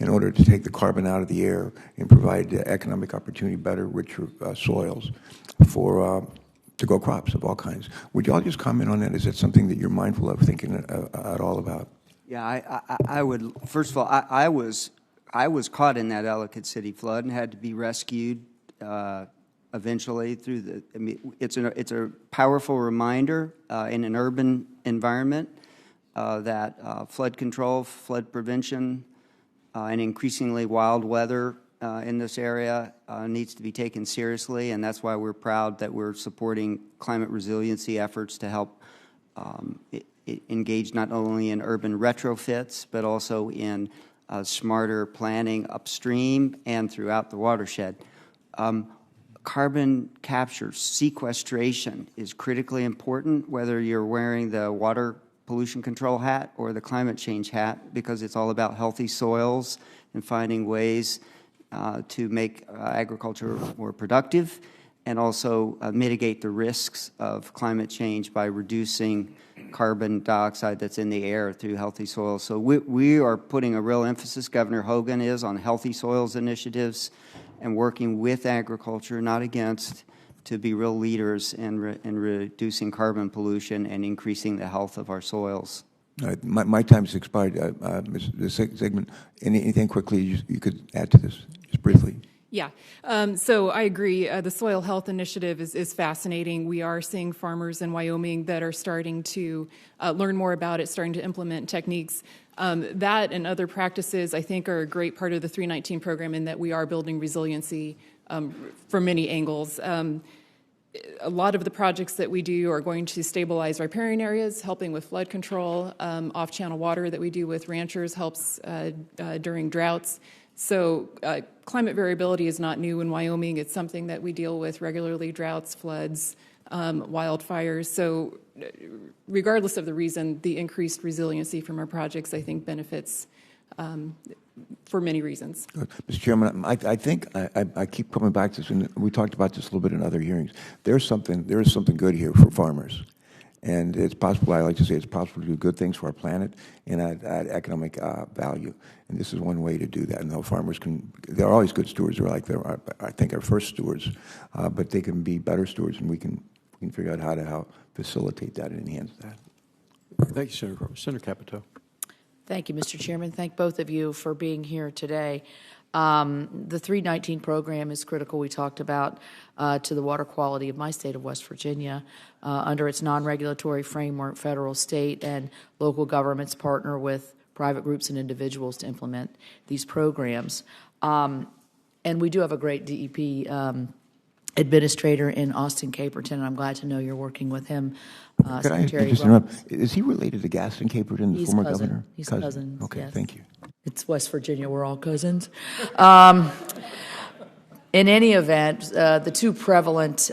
Speaker 3: order to take the carbon out of the air and provide economic opportunity, better, richer soils to grow crops of all kinds. Would you all just comment on that? Is that something that you're mindful of thinking at all about?
Speaker 8: Yeah, I would. First of all, I was caught in that Ellicott City flood and had to be rescued eventually through the. I mean, it's a powerful reminder in an urban environment that flood control, flood prevention, and increasingly wild weather in this area needs to be taken seriously, and that's why we're proud that we're supporting climate resiliency efforts to help engage not only in urban retrofits, but also in smarter planning upstream and throughout the watershed. Carbon capture, sequestration is critically important, whether you're wearing the water pollution control hat or the climate change hat, because it's all about healthy soils and finding ways to make agriculture more productive and also mitigate the risks of climate change by reducing carbon dioxide that's in the air through healthy soils. So we are putting a real emphasis, Governor Hogan is, on healthy soils initiatives and working with agriculture, not against, to be real leaders in reducing carbon pollution and increasing the health of our soils.
Speaker 3: All right, my time's expired. Ms. Zygmunt, anything quickly you could add to this, just briefly?
Speaker 7: Yeah, so I agree. The Soil Health Initiative is fascinating. We are seeing farmers in Wyoming that are starting to learn more about it, starting to implement techniques. That and other practices, I think, are a great part of the 319 program in that we are building resiliency from many angles. a lot of the projects that we do are going to stabilize riparian areas, helping with flood control. Off-channel water that we do with ranchers helps during droughts. So climate variability is not new in Wyoming. It's something that we deal with regularly: droughts, floods, wildfires. So regardless of the reason, the increased resiliency from our projects, I think, benefits for many reasons.
Speaker 3: Mr. Chairman, I think I keep coming back to this, and we talked about this a little bit in other hearings. There is something good here for farmers, and it's possible. I like to say it's possible to do good things for our planet and add economic value. And this is one way to do that. And though farmers they're always good stewards. They're like I think our first stewards, but they can be better stewards, and we can figure out how to facilitate that and enhance that.
Speaker 5: Thank you, Senator Crawford. Senator Capito.
Speaker 9: Thank you, Mr. Chairman. Thank both of you for being here today. The 319 program is critical. We talked about to the water quality of my state of West Virginia. Under its non-regulatory framework, federal, state, and local governments partner with private groups and individuals to implement these programs. And we do have a great DEP administrator in Austin Caperton, and I'm glad to know you're working with him.
Speaker 3: Could I just interrupt? Is he related to Gaston Caperton, the former governor?
Speaker 9: He's cousin.
Speaker 3: Okay,
Speaker 9: yes.
Speaker 3: thank you.
Speaker 9: It's West Virginia. We're all cousins. In any event, the two prevalent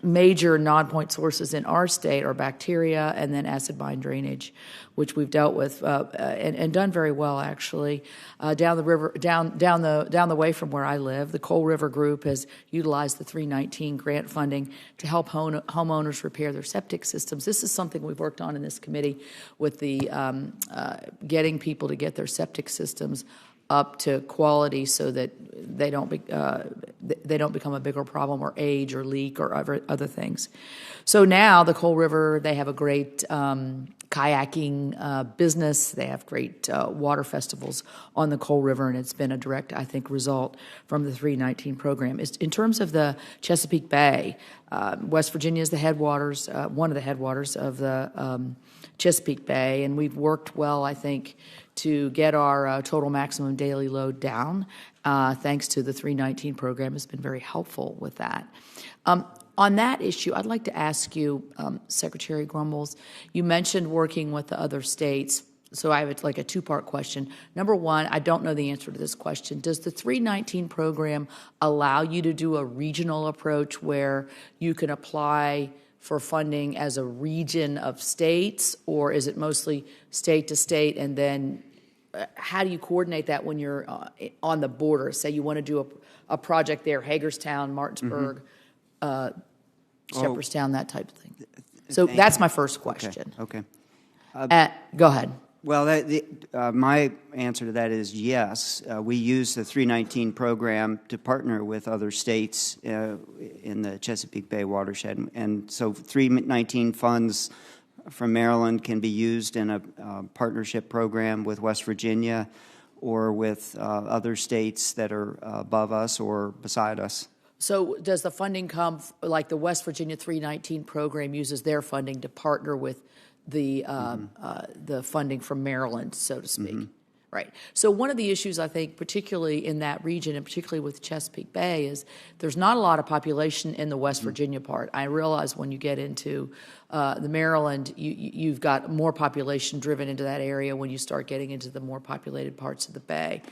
Speaker 9: major non-point sources in our state are bacteria and then acid mine drainage, which we've dealt with and done very well, actually. Down the way from where I live, the Coal River Group has utilized the 319 grant funding to help homeowners repair their septic systems. This is something we've worked on in this committee with the getting people to get their septic systems up to quality so that they don't become a bigger problem, or age or leak or other things. So now the Coal River, they have a great kayaking business. They have great water festivals on the Coal River, and it's been a direct, I think, result from the 319 program. In terms of the Chesapeake Bay, West Virginia is the headwaters, one of the headwaters of the Chesapeake Bay, and we've worked well, I think, to get our total maximum daily load down, thanks to the 319 program. It's been very helpful with that. On that issue, I'd like to ask you, Secretary Grumbles, you mentioned working with the other states, so I have a two-part question. Number one, I don't know the answer to this question. Does the 319 program allow you to do a regional approach where you can apply for funding as a region of states, or is it mostly state to state? And then how do you coordinate that when you're on the border? Say you want to do a project there, Hagerstown, Martinsburg, Shepherdstown, that type of thing. So that's my first question.
Speaker 8: Okay.
Speaker 9: Go ahead.
Speaker 8: Well, my answer to that is yes. We use the 319 program to partner with other states in the Chesapeake Bay watershed. And so 319 funds from Maryland can be used in a partnership program with West Virginia or with other states that are above us or beside us.
Speaker 9: So does the funding come, like the West Virginia 319 program uses their funding to partner with the funding from Maryland, so to speak? Mm-hmm. Right. So one of the issues, I think, particularly in that region, and particularly with Chesapeake Bay, is there's not a lot of population in the West Virginia part. I realize when you get into the Maryland, you've got more population driven into that area when you start getting into the more populated parts of the Bay.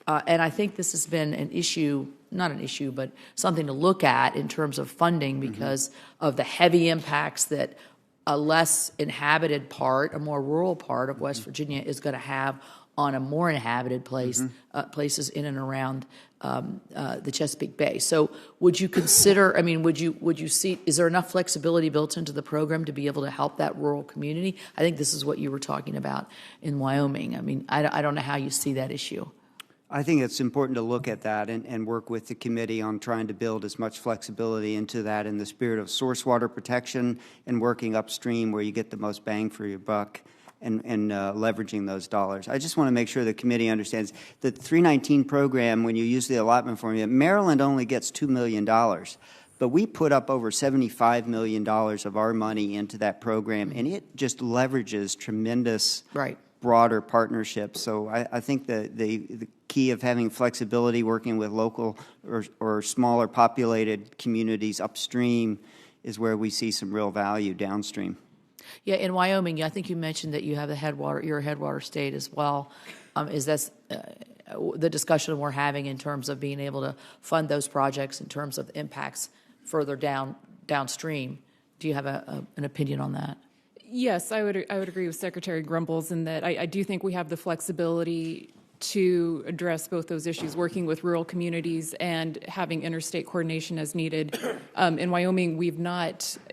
Speaker 9: And I think this has been an issue, not an issue, but something to look at in terms of funding because of the heavy impacts that a less inhabited part, a more rural part of West Virginia is going to have on a more inhabited place, places in and around the Chesapeake Bay. So would you consider, I mean, would you see, is there enough flexibility built into the program to be able to help that rural community? I think this is what you were talking about in Wyoming. I mean, I don't know how you see that issue.
Speaker 8: I think it's important to look at that and work with the committee on trying to build as much flexibility into that in the spirit of source water protection and working upstream where you get the most bang for your buck and leveraging those dollars. I just want to make sure the committee understands the 319 program, when you use the allotment formula, Maryland only gets $2 million. But we put up over $75 million of our money into that program, and it just leverages tremendous broader partnerships. So I think the key of having flexibility, working with local or smaller populated communities upstream, is where we see some real value downstream.
Speaker 9: Yeah, in Wyoming, I think you mentioned that you have the headwater, you're a headwater state as well. Is that the discussion we're having in terms of being able to fund those projects in terms of impacts further downstream? Do you have an opinion on that?
Speaker 7: Yes, I would agree with Secretary Grumbles in that I do think we have the flexibility to address both those issues, working with rural communities and having interstate coordination as needed. In Wyoming,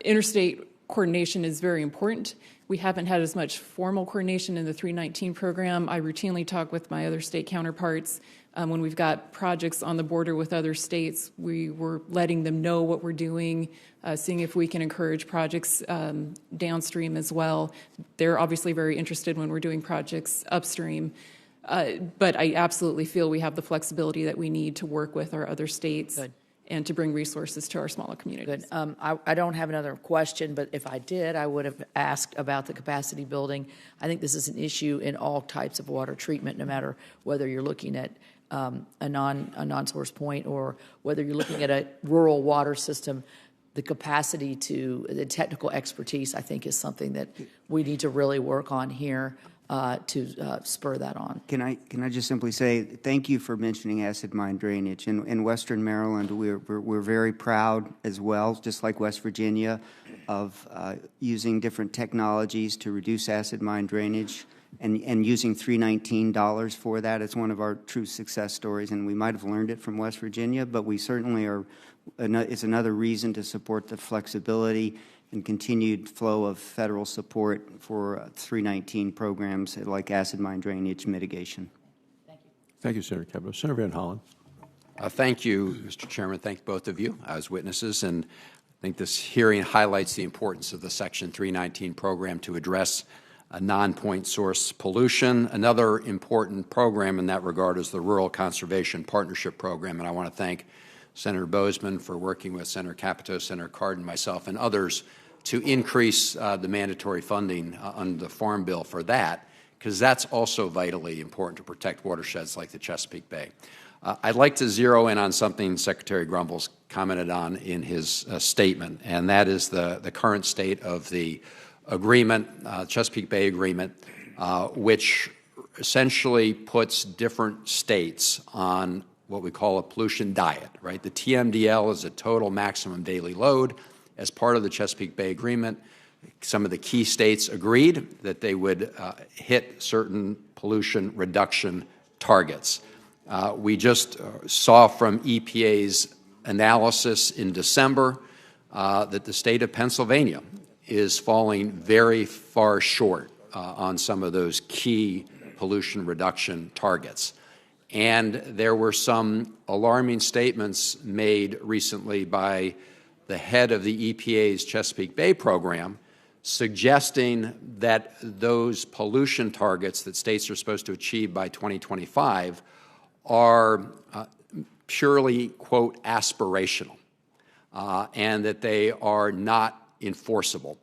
Speaker 7: interstate coordination is very important. We haven't had as much formal coordination in the 319 program. I routinely talk with my other state counterparts. When we've got projects on the border with other states, we were letting them know what we're doing, seeing if we can encourage projects downstream as well. They're obviously very interested when we're doing projects upstream. But I absolutely feel we have the flexibility that we need to work with our other states.
Speaker 9: Good.
Speaker 7: And to bring resources to our smaller communities.
Speaker 9: Good. I don't have another question, but if I did, I would have asked about the capacity building. I think this is an issue in all types of water treatment, no matter whether you're looking at a non-source point or whether you're looking at a rural water system. The capacity the technical expertise, I think, is something that we need to really work on here to spur that on.
Speaker 8: Can I just simply say thank you for mentioning acid mine drainage. In Western Maryland, we're very proud as well, just like West Virginia, of using different technologies to reduce acid mine drainage and using $319 for that. It's one of our true success stories, and we might have learned it from West Virginia, but we certainly are. It's another reason to support the flexibility and continued flow of federal support for 319 programs like acid mine drainage mitigation.
Speaker 5: Thank you. Thank you, Senator Capito. Senator Van Hollen.
Speaker 6: Thank you, Mr. Chairman. Thank both of you as witnesses. And I think this hearing highlights the importance of the Section 319 program to address non-point source pollution. Another important program in that regard is the Rural Conservation Partnership Program. And I want to thank Senator Bozeman for working with Senator Capito, Senator Cardin, myself, and others to increase the mandatory funding under the Farm Bill for that, because that's also vitally important to protect watersheds like the Chesapeake Bay. I'd like to zero in on something Secretary Grumbles commented on in his statement, and that is the current state of the agreement, Chesapeake Bay Agreement, which essentially puts different states on what we call a pollution diet, right? The TMDL is a total maximum daily load. As part of the Chesapeake Bay Agreement, some of the key states agreed that they would hit certain pollution reduction targets. We just saw from EPA's analysis in December that the state of Pennsylvania is falling very far short on some of those key pollution reduction targets. And there were some alarming statements made recently by the head of the EPA's Chesapeake Bay program, suggesting that those pollution targets that states are supposed to achieve by 2025 are purely, quote, aspirational, and that they are not enforceable,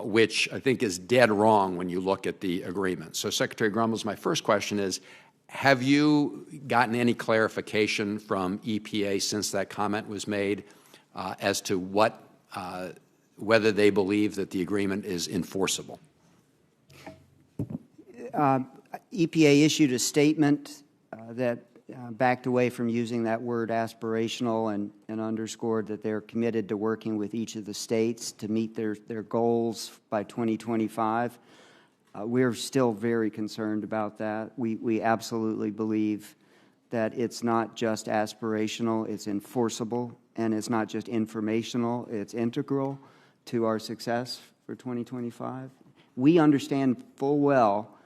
Speaker 6: which I think is dead wrong when you look at the agreement. So, Secretary Grumbles, my first question is, have you gotten any clarification from EPA since that comment was made as to whether they believe that the agreement is enforceable?
Speaker 8: EPA issued a statement that backed away from using that word aspirational and underscored that they're committed to working with each of the states to meet their goals by 2025. We're still very concerned about that. We absolutely believe that it's not just aspirational, it's enforceable, and it's not just informational, it's integral to our success for 2025. We understand full well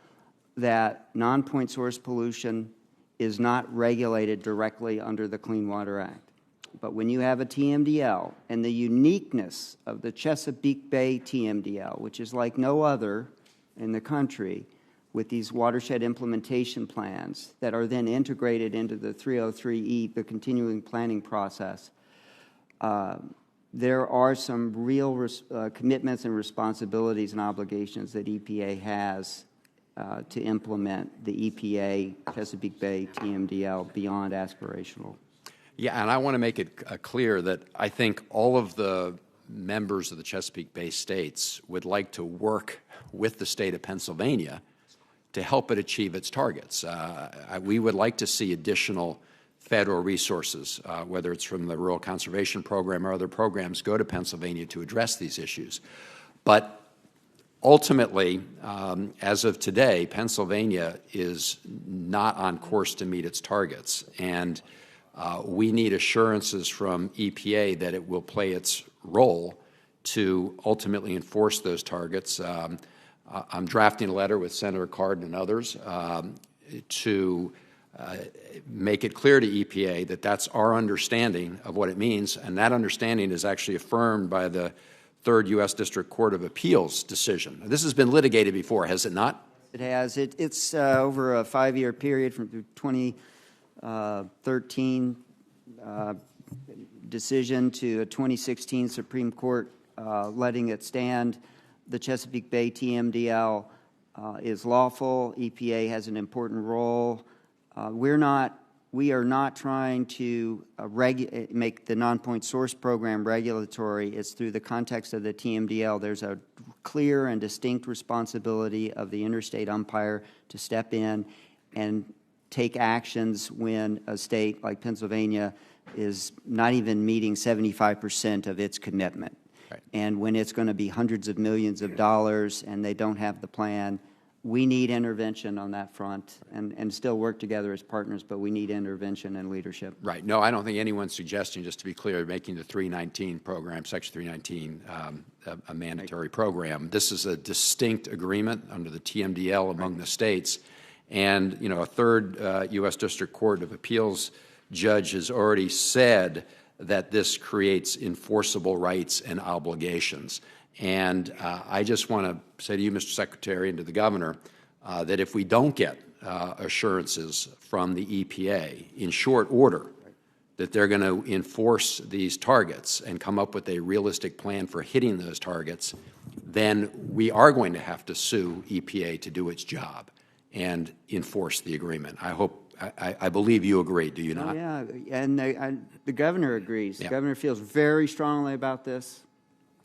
Speaker 8: that non-point source pollution is not regulated directly under the Clean Water Act. But when you have a TMDL and the uniqueness of the Chesapeake Bay TMDL, which is like no other in the country, with these watershed implementation plans that are then integrated into the 303E, the continuing planning process, there are some real commitments and responsibilities and obligations that EPA has to implement the EPA Chesapeake Bay TMDL beyond aspirational.
Speaker 6: Yeah, and I want to make it clear that I think all of the members of the Chesapeake Bay states would like to work with the state of Pennsylvania to help it achieve its targets. We would like to see additional federal resources, whether it's from the Rural Conservation Program or other programs, go to Pennsylvania to address these issues. But ultimately, as of today, Pennsylvania is not on course to meet its targets, and we need assurances from EPA that it will play its role to ultimately enforce those targets. I'm drafting a letter with Senator Cardin and others to make it clear to EPA that that's our understanding of what it means, and that understanding is actually affirmed by the Third U.S. District Court of Appeals decision. This has been litigated before, has it not?
Speaker 8: It has. It's over a 5-year period from 2013 decision to a 2016 Supreme Court letting it stand. The Chesapeake Bay TMDL is lawful. EPA has an important role. We are not trying to make the Nonpoint Source Program regulatory. It's through the context of the TMDL. There's a clear and distinct responsibility of the interstate umpire to step in and take actions when a state like Pennsylvania is not even meeting 75% of its commitment.
Speaker 6: Right.
Speaker 8: And when it's going to be hundreds of millions of dollars and they don't have the plan, we need intervention on that front and still work together as partners, but we need intervention and leadership.
Speaker 6: Right. No, I don't think anyone's suggesting, just to be clear, making the 319 program, Section 319, a mandatory program. This is a distinct agreement under the TMDL among the states. And, you know, a third U.S. District Court of Appeals judge has already said that this creates enforceable rights and obligations. And I just want to say to you, Mr. Secretary, and to the Governor, that if we don't get assurances from the EPA in short order that they're going to enforce these targets and come up with a realistic plan for hitting those targets, then we are going to have to sue EPA to do its job and enforce the agreement. I believe you agree, do you not?
Speaker 8: Oh, yeah, and the Governor agrees.
Speaker 6: Yeah.
Speaker 8: The Governor feels very strongly about this.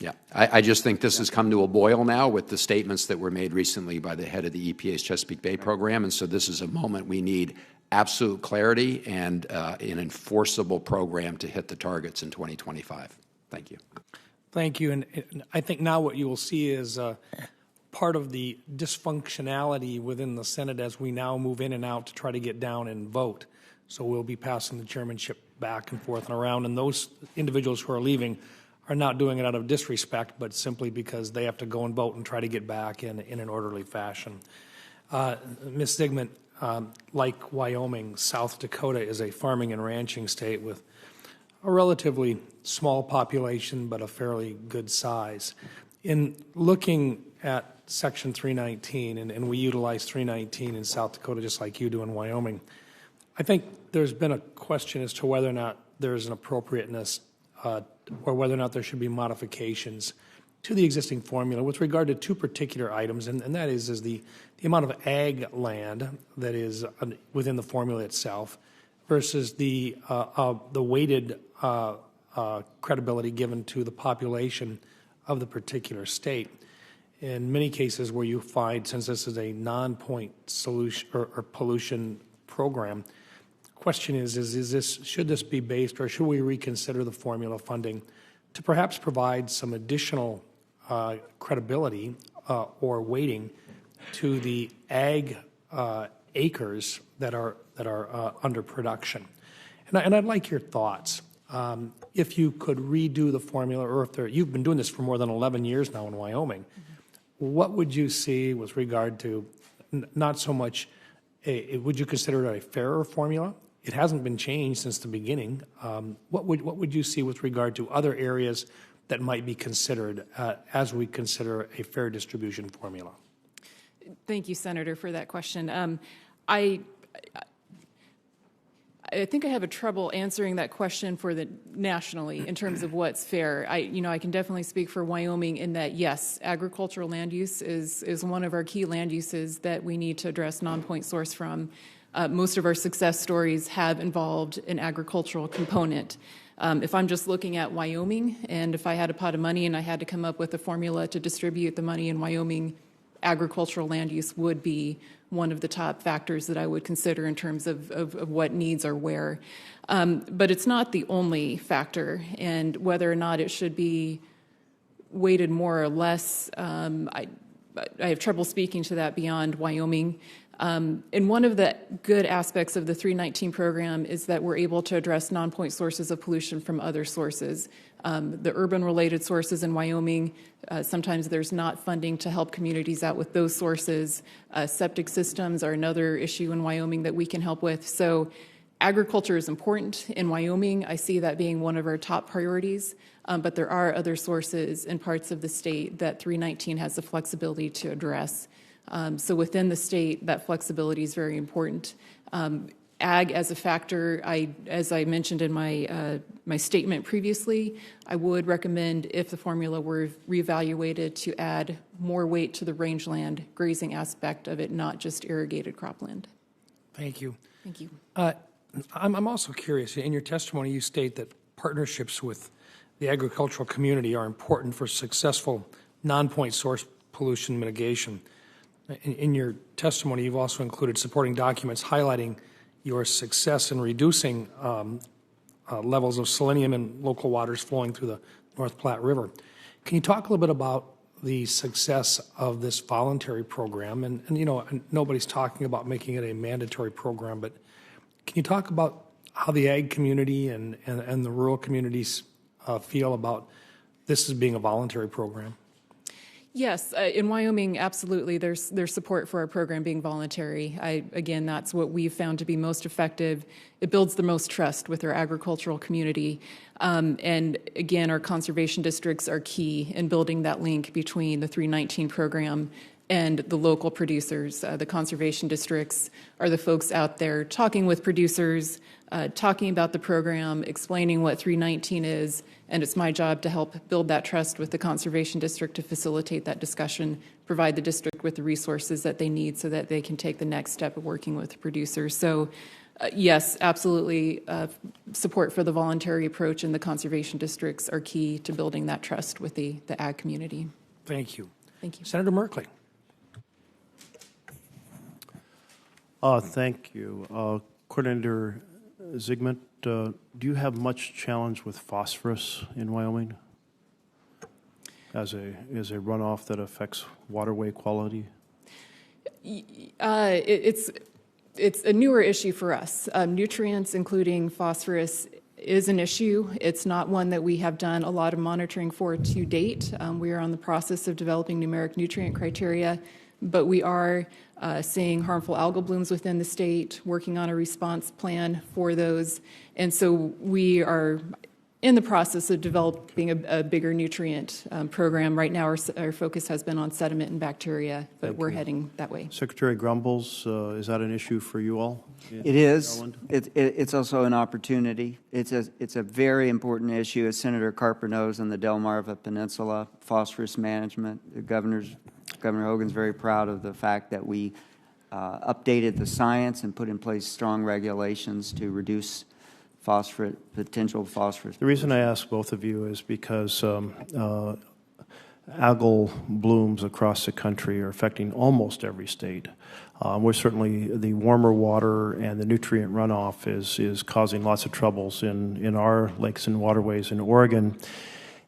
Speaker 6: Yeah, I just think this has come to a boil now with the statements that were made recently by the head of the EPA's Chesapeake Bay program, and so this is a moment we need absolute clarity and an enforceable program to hit the targets in 2025. Thank you.
Speaker 10: Thank you, and I think now what you will see is part of the dysfunctionality within the Senate as we now move in and out to try to get down and vote. So we'll be passing the chairmanship back and forth and around, and those individuals who are leaving are not doing it out of disrespect, but simply because they have to go and vote and try to get back in an orderly fashion. Ms. Zygmunt, like Wyoming, South Dakota is a farming and ranching state with a relatively small population, but a fairly good size. In looking at Section 319, and we utilize 319 in South Dakota just like you do in Wyoming, I think there's been a question as to whether or not there's an appropriateness or whether or not there should be modifications to the existing formula with regard to two particular items, and that is the amount of ag land that is within the formula itself versus the weighted credibility given to the population of the particular state. In many cases where you find, since this is a non-point solution or pollution program, question is this, should this be based, or should we reconsider the formula funding to perhaps provide some additional credibility or weighting to the ag acres that are under production? And I'd like your thoughts. If you could redo the formula, or if you've been doing this for more than 11 years now in Wyoming, what would you see with regard to not so much, would you consider it a fairer formula? It hasn't been changed since the beginning. What would you see with regard to other areas that might be considered as we consider a fair distribution formula?
Speaker 7: Thank you, Senator, for that question. I I think I have a trouble answering that question for the nationally in terms of what's fair. I can definitely speak for Wyoming in that, yes, agricultural land use is one of our key land uses that we need to address non-point source from. Most of our success stories have involved an agricultural component. If I'm just looking at Wyoming, and if I had a pot of money and I had to come up with a formula to distribute the money in Wyoming, agricultural land use would be one of the top factors that I would consider in terms of what needs are where. But it's not the only factor, and whether or not it should be weighted more or less, I have trouble speaking to that beyond Wyoming. And one of the good aspects of the 319 program is that we're able to address non-point sources of pollution from other sources. The urban-related sources in Wyoming, sometimes there's not funding to help communities out with those sources. Septic systems are another issue in Wyoming that we can help with. So agriculture is important in Wyoming. I see that being one of our top priorities, but there are other sources in parts of the state that 319 has the flexibility to address. So within the state, that flexibility is very important. Ag as a factor, as I mentioned in my statement previously, I would recommend if the formula were reevaluated to add more weight to the rangeland grazing aspect of it, not just irrigated cropland.
Speaker 10: Thank you.
Speaker 7: Thank you.
Speaker 10: I'm also curious. In your testimony, you state that partnerships with the agricultural community are important for successful non-point source pollution mitigation. In your testimony, you've also included supporting documents highlighting your success in reducing levels of selenium in local waters flowing through the North Platte River. Can you talk a little bit about the success of this voluntary program? And nobody's talking about making it a mandatory program, but can you talk about how the ag community and the rural communities feel about this as being a voluntary program?
Speaker 7: Yes, in Wyoming, absolutely. There's support for our program being voluntary. Again, that's what we've found to be most effective. It builds the most trust with our agricultural community. And again, our conservation districts are key in building that link between the 319 program and the local producers. The conservation districts are the folks out there talking with producers, talking about the program, explaining what 319 is, and it's my job to help build that trust with the conservation district to facilitate that discussion, provide the district with the resources that they need so that they can take the next step of working with producers. So yes, absolutely, support for the voluntary approach and the conservation districts are key to building that trust with the ag community.
Speaker 10: Thank you.
Speaker 7: Thank you.
Speaker 10: Senator Merkley.
Speaker 11: Thank you. Coordinator Zygmunt, do you have much challenge with phosphorus in Wyoming as a runoff that affects waterway quality?
Speaker 7: It's a newer issue for us. Nutrients, including phosphorus, is an issue. It's not one that we have done a lot of monitoring for to date. We are on the process of developing numeric nutrient criteria, but we are seeing harmful algal blooms within the state, working on a response plan for those. And so we are in the process of developing a bigger nutrient program. Right now our focus has been on sediment and bacteria, but we're heading that way.
Speaker 11: Secretary Grumbles, is that an issue for you all?
Speaker 8: It is. It's also an opportunity. It's a very important issue, as Senator Carper knows, on the Delmarva Peninsula, phosphorus management. Governor Hogan's very proud of the fact that we updated the science and put in place strong regulations to reduce potential phosphorus.
Speaker 11: The reason I ask both of you is because algal blooms across the country are affecting almost every state. We're certainly, the warmer water and the nutrient runoff is causing lots of troubles in our lakes and waterways in Oregon.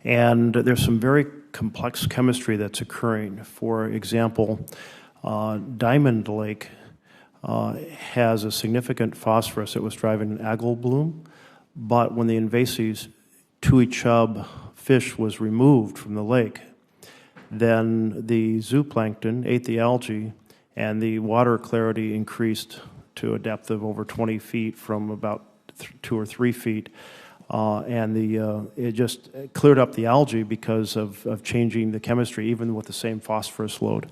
Speaker 11: And there's some very complex chemistry that's occurring. For example, Diamond Lake has a significant phosphorus that was driving an algal bloom, but when the invasive tui chub fish was removed from the lake, then the zooplankton ate the algae and the water clarity increased to a depth of over 20 feet from about 2 or 3 feet. And it just cleared up the algae because of changing the chemistry, even with the same phosphorus load.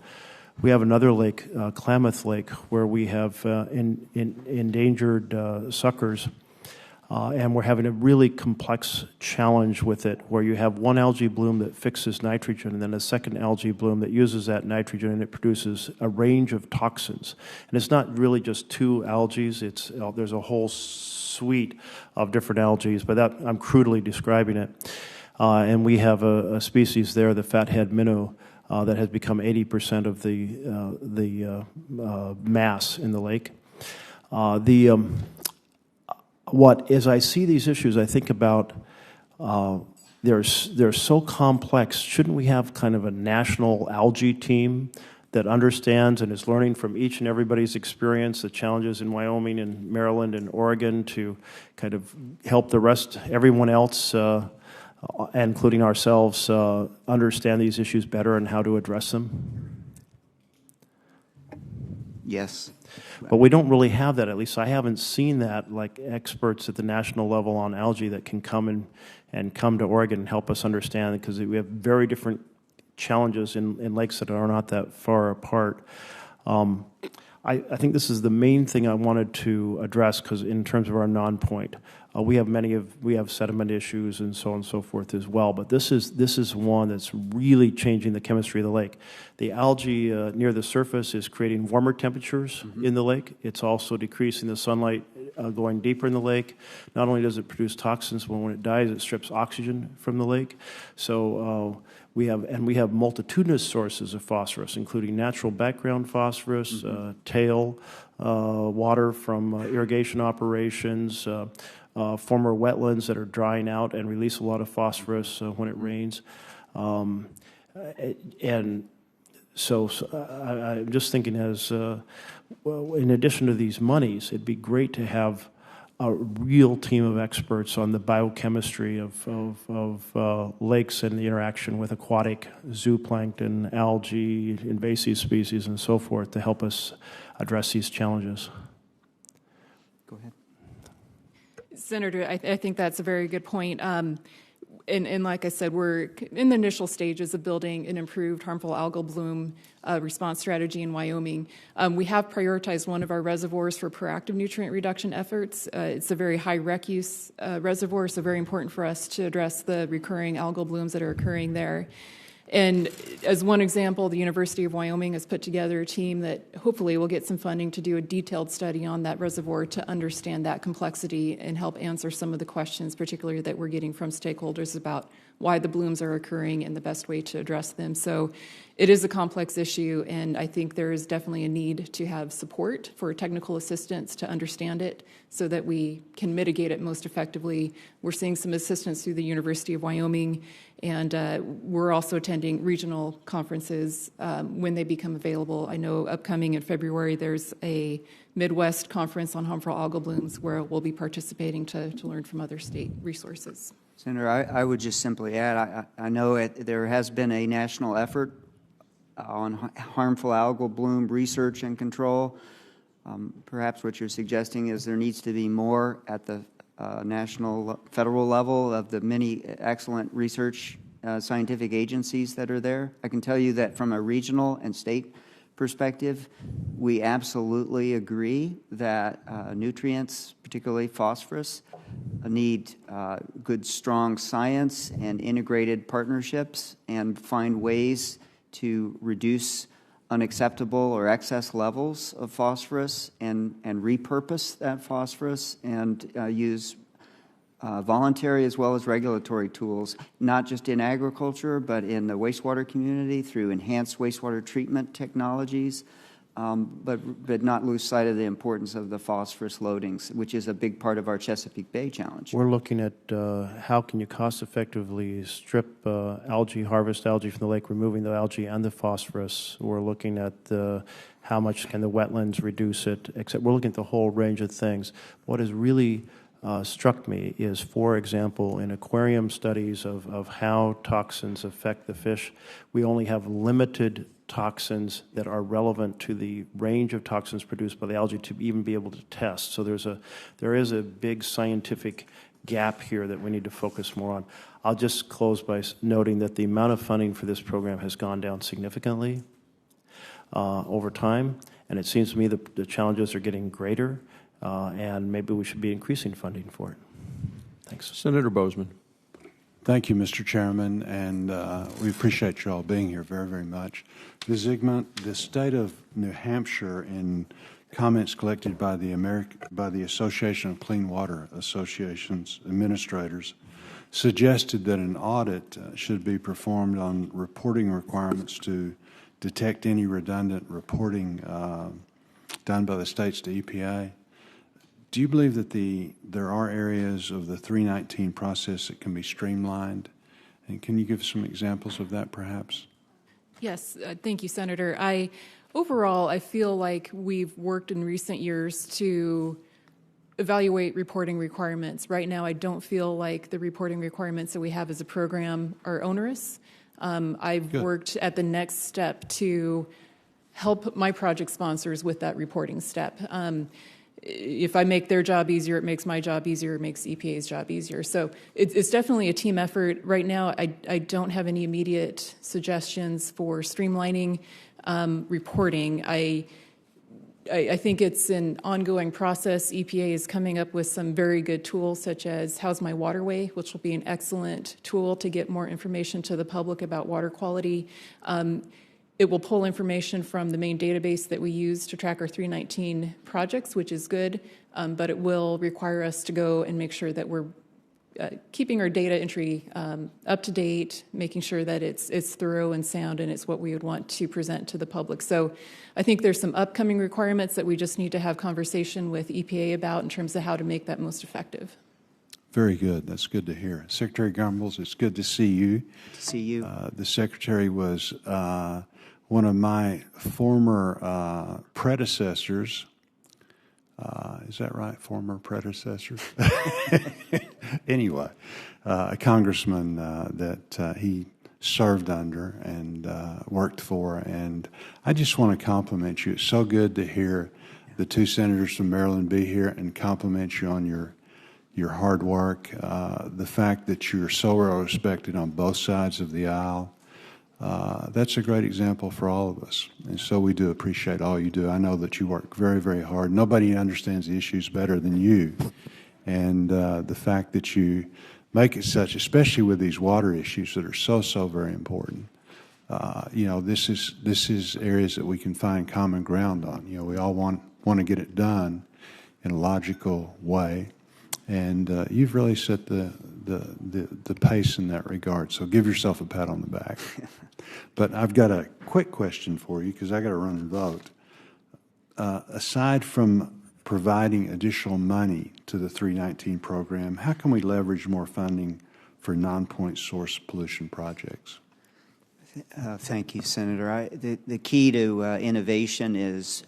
Speaker 11: We have another lake, Klamath Lake, where we have endangered suckers, and we're having a really complex challenge with it, where you have one algae bloom that fixes nitrogen, and then a second algae bloom that uses that nitrogen, and it produces a range of toxins. And it's not really just two algae; there's a whole suite of different algae, but that I'm crudely describing it. And we have a species there, the fathead minnow, that has become 80% of the mass in the lake. As I see these issues, I think about they're so complex. Shouldn't we have kind of a national algae team that understands and is learning from each and everybody's experience, the challenges in Wyoming and Maryland and Oregon, to kind of help everyone else, including ourselves, understand these issues better and how to address them?
Speaker 8: Yes.
Speaker 11: But we don't really have that. At least I haven't seen that, like experts at the national level on algae that can come and come to Oregon and help us understand, because we have very different challenges in lakes that are not that far apart. I think this is the main thing I wanted to address, because in terms of our non-point, we have sediment issues and so on and so forth as well. But this is one that's really changing the chemistry of the lake. The algae near the surface is creating warmer temperatures in the lake. It's also decreasing the sunlight going deeper in the lake. Not only does it produce toxins, but when it dies, it strips oxygen from the lake. So we have multitudinous sources of phosphorus, including natural background phosphorus, tail water from irrigation operations, former wetlands that are drying out and release a lot of phosphorus when it rains. And so I'm just thinking, in addition to these monies, it'd be great to have a real team of experts on the biochemistry of lakes and the interaction with aquatic zooplankton, algae, invasive species, and so forth to help us address these challenges.
Speaker 8: Go ahead.
Speaker 7: Senator, I think that's a very good point. And like I said, we're in the initial stages of building an improved harmful algal bloom response strategy in Wyoming. We have prioritized one of our reservoirs for proactive nutrient reduction efforts. It's a very high rec use reservoir, so very important for us to address the recurring algal blooms that are occurring there. And as one example, the University of Wyoming has put together a team that hopefully will get some funding to do a detailed study on that reservoir to understand that complexity and help answer some of the questions, particularly that we're getting from stakeholders about why the blooms are occurring and the best way to address them. So it is a complex issue, and I think there is definitely a need to have support for technical assistance to understand it so that we can mitigate it most effectively. We're seeing some assistance through the University of Wyoming, and we're also attending regional conferences when they become available. I know upcoming in February there's a Midwest conference on harmful algal blooms where we'll be participating to learn from other state resources.
Speaker 8: Senator, I would just simply add, I know there has been a national effort on harmful algal bloom research and control. Perhaps what you're suggesting is there needs to be more at the national, federal level of the many excellent research scientific agencies that are there. I can tell you that from a regional and state perspective, we absolutely agree that nutrients, particularly phosphorus, need good, strong science and integrated partnerships and find ways to reduce unacceptable or excess levels of phosphorus and repurpose that phosphorus and use voluntary as well as regulatory tools, not just in agriculture, but in the wastewater community through enhanced wastewater treatment technologies, but not lose sight of the importance of the phosphorus loadings, which is a big part of our Chesapeake Bay challenge.
Speaker 11: We're looking at how can you cost-effectively strip harvest algae from the lake, removing the algae and the phosphorus. We're looking at how much can the wetlands reduce it, except we're looking at the whole range of things. What has really struck me is, for example, in aquarium studies of how toxins affect the fish, we only have limited toxins that are relevant to the range of toxins produced by the algae to even be able to test. So there is a big scientific gap here that we need to focus more on. I'll just close by noting that the amount of funding for this program has gone down significantly. over time, and it seems to me that the challenges are getting greater, and maybe we should be increasing funding for it. Thanks.
Speaker 5: Senator Bozeman.
Speaker 12: Thank you, Mr. Chairman, and we appreciate you all being here very, very much. Ms. Zygmunt, the state of New Hampshire, in comments collected by the Association of Clean Water Associations Administrators, suggested that an audit should be performed on reporting requirements to detect any redundant reporting done by the states to EPA. Do you believe that there are areas of the 319 process that can be streamlined? And can you give some examples of that, perhaps?
Speaker 7: Yes, thank you, Senator. Overall, I feel like we've worked in recent years to evaluate reporting requirements. Right now, I don't feel like the reporting requirements that we have as a program are onerous. I've worked at the next step to help my project sponsors with that reporting step. If I make their job easier, it makes my job easier, it makes EPA's job easier. So it's definitely a team effort. Right now, I don't have any immediate suggestions for streamlining reporting. I think it's an ongoing process. EPA is coming up with some very good tools, such as How's My Waterway, which will be an excellent tool to get more information to the public about water quality. It will pull information from the main database that we use to track our 319 projects, which is good, but it will require us to go and make sure that we're keeping our data entry up to date, making sure that it's thorough and sound, and it's what we would want to present to the public. So I think there's some upcoming requirements that we just need to have conversation with EPA about in terms of how to make that most effective.
Speaker 12: Very good. That's good to hear. Secretary Grumbles, it's good to see you.
Speaker 8: Good to see you.
Speaker 12: The Secretary was one of my former predecessors. Is that right? Former predecessors? Anyway, a congressman that he served under and worked for. And I just want to compliment you. It's so good to hear the two senators from Maryland be here and compliment you on your hard work. The fact that you're so well respected on both sides of the aisle. That's a great example for all of us. And so we do appreciate all you do. I know that you work very, very hard. Nobody understands the issues better than you. And the fact that you make it such, especially with these water issues that are so, so very important. This is areas that we can find common ground on. We all want to get it done in a logical way. And you've really set the pace in that regard. So give yourself a pat on the back. But I've got a quick question for you because I got to run and vote. Aside from providing additional money to the 319 program, how can we leverage more funding for non-point source pollution projects?
Speaker 8: Thank you, Senator. The key to innovation is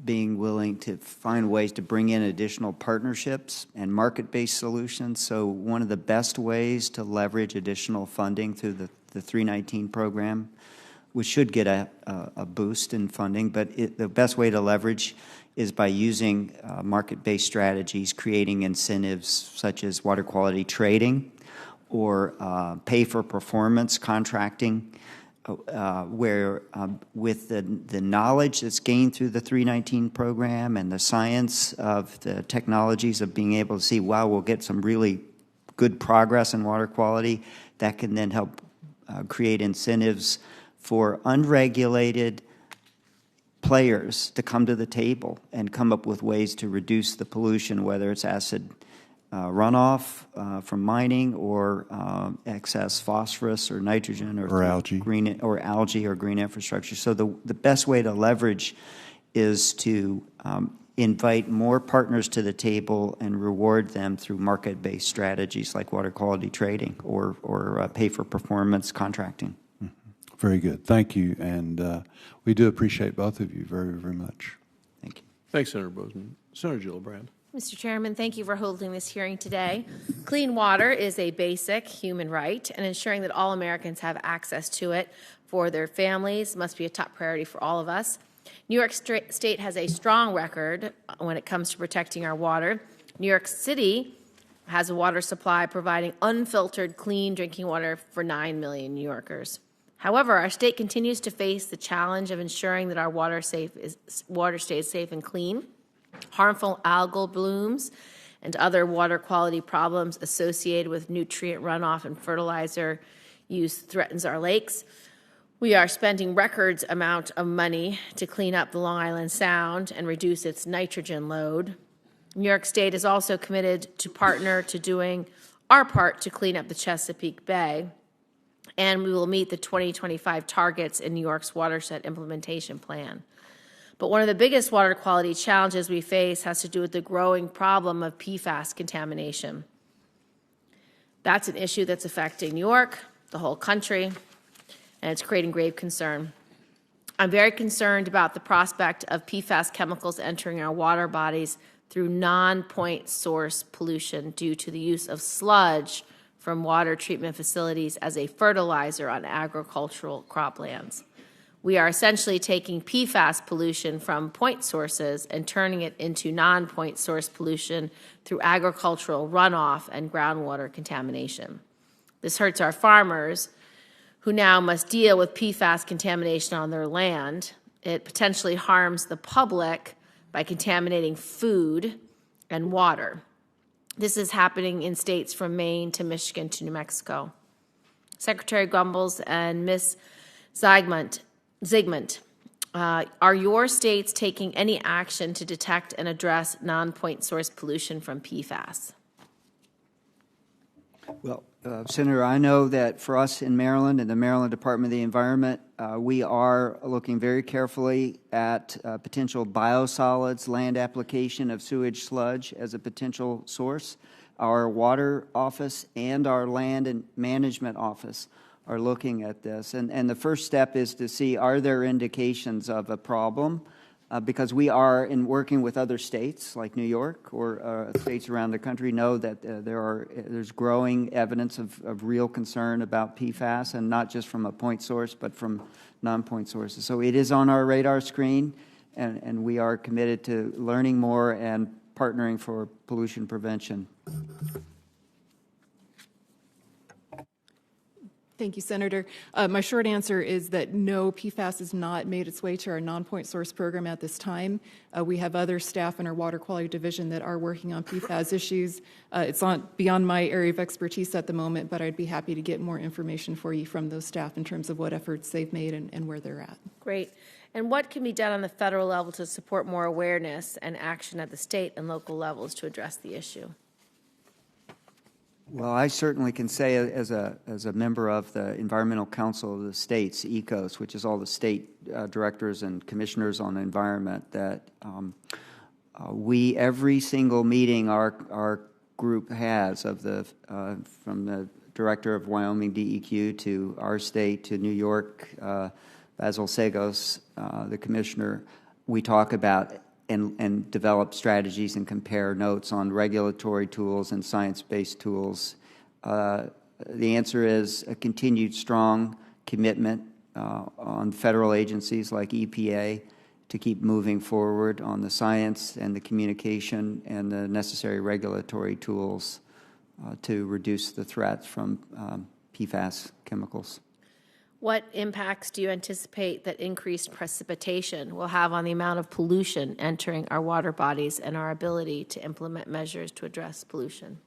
Speaker 8: being willing to find ways to bring in additional partnerships and market-based solutions. So one of the best ways to leverage additional funding through the 319 program, which should get a boost in funding, but the best way to leverage is by using market-based strategies, creating incentives such as water quality trading or pay-for-performance contracting, where with the knowledge that's gained through the 319 program and the science of the technologies of being able to see, wow, we'll get some really good progress in water quality, that can then help create incentives for unregulated players to come to the table and come up with ways to reduce the pollution, whether it's acid runoff from mining or excess phosphorus or nitrogen or
Speaker 12: algae.
Speaker 8: Green or green infrastructure. So the best way to leverage is to invite more partners to the table and reward them through market-based strategies like water quality trading or pay-for-performance contracting.
Speaker 12: Very good. Thank you. And we do appreciate both of you very, very much.
Speaker 8: Thank you.
Speaker 5: Thanks, Senator Bozeman. Senator Gillibrand.
Speaker 13: Mr. Chairman, thank you for holding this hearing today. Clean water is a basic human right, and ensuring that all Americans have access to it for their families must be a top priority for all of us. New York State has a strong record when it comes to protecting our water. New York City has a water supply providing unfiltered, clean drinking water for 9 million New Yorkers. However, our state continues to face the challenge of ensuring that our water stays safe and clean. Harmful algal blooms and other water quality problems associated with nutrient runoff and fertilizer use threatens our lakes. We are spending records amount of money to clean up the Long Island Sound and reduce its nitrogen load. New York State is also committed to partner to doing our part to clean up the Chesapeake Bay, and we will meet the 2025 targets in New York's watershed implementation plan. But one of the biggest water quality challenges we face has to do with the growing problem of PFAS contamination. That's an issue that's affecting New York, the whole country, and it's creating grave concern. I'm very concerned about the prospect of PFAS chemicals entering our water bodies through non-point source pollution due to the use of sludge from water treatment facilities as a fertilizer on agricultural croplands. We are essentially taking PFAS pollution from point sources and turning it into non-point source pollution through agricultural runoff and groundwater contamination. This hurts our farmers, who now must deal with PFAS contamination on their land. It potentially harms the public by contaminating food and water. This is happening in states from Maine to Michigan to New Mexico. Secretary Grumbles and Ms. Zygmunt, are your states taking any action to detect and address non-point source pollution from PFAS?
Speaker 8: Well, Senator, I know that for us in Maryland and the Maryland Department of the Environment, we are looking very carefully at potential biosolids, land application of sewage sludge as a potential source. Our water office and our land and management office are looking at this. And the first step is to see, are there indications of a problem? Because we are, in working with other states like New York or states around the country, know that there's growing evidence of real concern about PFAS, and not just from a point source, but from non-point sources. So it is on our radar screen, and we are committed to learning more and partnering for pollution prevention.
Speaker 7: Thank you, Senator. My short answer is that no, PFAS has not made its way to our non-point source program at this time. We have other staff in our water quality division that are working on PFAS issues. It's not beyond my area of expertise at the moment, but I'd be happy to get more information for you from those staff in terms of what efforts they've made and where they're at.
Speaker 13: Great. And what can be done on the federal level to support more awareness and action at the state and local levels to address the issue?
Speaker 8: Well, I certainly can say as a member of the Environmental Council of the States, ECOS, which is all the state directors and commissioners on the environment, that every single meeting our group has of from the director of Wyoming DEQ to our state to New York, Basil Sagos, the commissioner, we talk about and develop strategies and compare notes on regulatory tools and science-based tools. The answer is a continued strong commitment on federal agencies like EPA to keep moving forward on the science and the communication and the necessary regulatory tools to reduce the threats from PFAS chemicals.
Speaker 13: What impacts do you anticipate that increased precipitation will have on the amount of pollution entering our water bodies and our ability to implement measures to address pollution?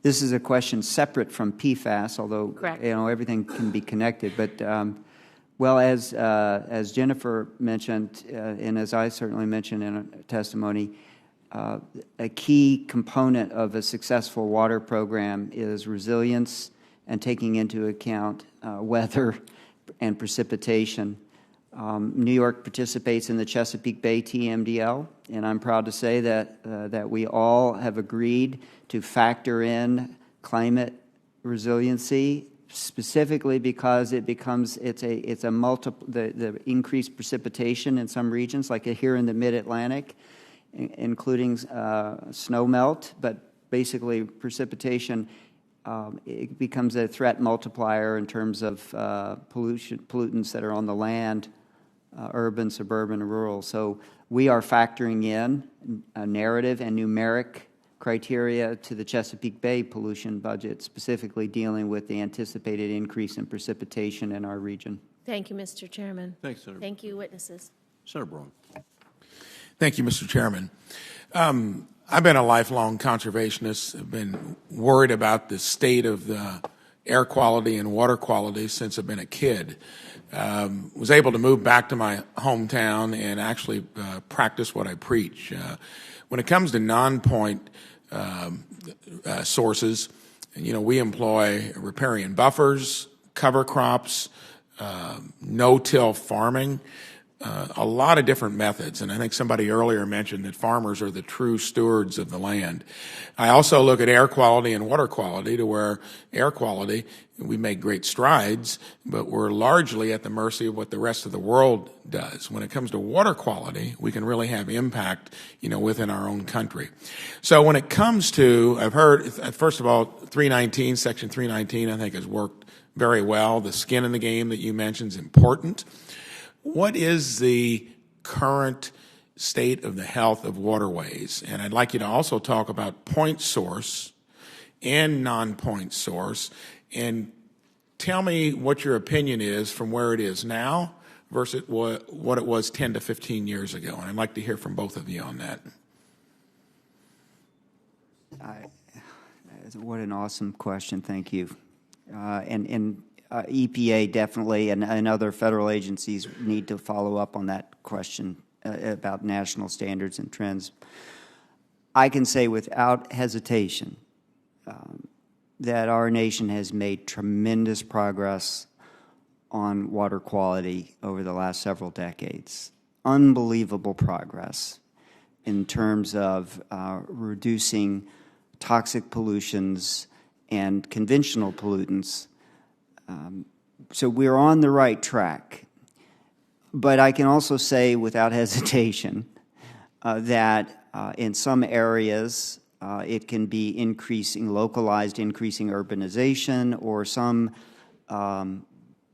Speaker 8: This is a question separate from PFAS, although
Speaker 13: Correct.
Speaker 8: Everything can be connected. But well, as Jennifer mentioned, and as I certainly mentioned in a testimony, a key component of a successful water program is resilience and taking into account weather and precipitation. New York participates in the Chesapeake Bay TMDL, and I'm proud to say that we all have agreed to factor in climate resiliency, specifically because the increased precipitation in some regions, like here in the Mid-Atlantic, including snow melt, but basically precipitation. It becomes a threat multiplier in terms of pollutants that are on the land, urban, suburban, and rural. So we are factoring in a narrative and numeric criteria to the Chesapeake Bay pollution budget, specifically dealing with the anticipated increase in precipitation in our region.
Speaker 13: Thank you, Mr. Chairman.
Speaker 5: Thanks, Senator.
Speaker 13: Thank you, witnesses.
Speaker 5: Senator Braun.
Speaker 14: Thank you, Mr. Chairman. I've been a lifelong conservationist. I've been worried about the state of the air quality and water quality since I've been a kid. Was able to move back to my hometown and actually practice what I preach. When it comes to non-point sources, we employ riparian buffers, cover crops, no-till farming, a lot of different methods. And I think somebody earlier mentioned that farmers are the true stewards of the land. I also look at air quality and water quality, to where air quality, we make great strides, but we're largely at the mercy of what the rest of the world does. When it comes to water quality, we can really have impact, within our own country. So when it comes to, I've heard, first of all, Section 319, I think has worked very well. The skin in the game that you mentioned is important. What is the current state of the health of waterways? And I'd like you to also talk about point source and non-point source, and tell me what your opinion is from where it is now versus what it was 10 to 15 years ago. And I'd like to hear from both of you on that.
Speaker 8: What an awesome question. Thank you. EPA definitely and other federal agencies need to follow up on that question about national standards and trends. I can say without hesitation that our nation has made tremendous progress on water quality over the last several decades. Unbelievable progress in terms of reducing toxic pollutions and conventional pollutants. So we're on the right track. But I can also say without hesitation that in some areas it can be localized increasing urbanization, or some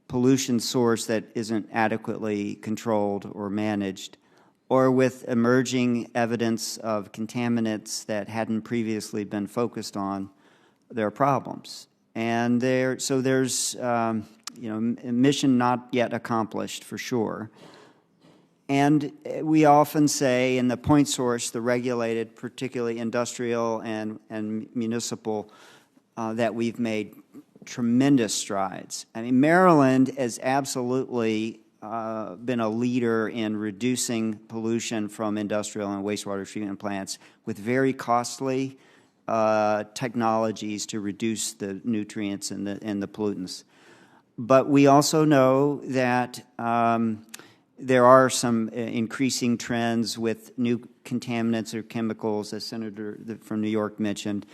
Speaker 8: pollution source that isn't adequately controlled or managed, or with emerging evidence of contaminants that hadn't previously been focused on, there are problems. And there's mission not yet accomplished for sure. And we often say in the point source, the regulated, particularly industrial and municipal, that we've made tremendous strides. I mean, Maryland has absolutely been a leader in reducing pollution from industrial and wastewater treatment plants with very costly technologies to reduce the nutrients and the pollutants. But we also know that there are some increasing trends with new contaminants or chemicals, as Senator from New York mentioned,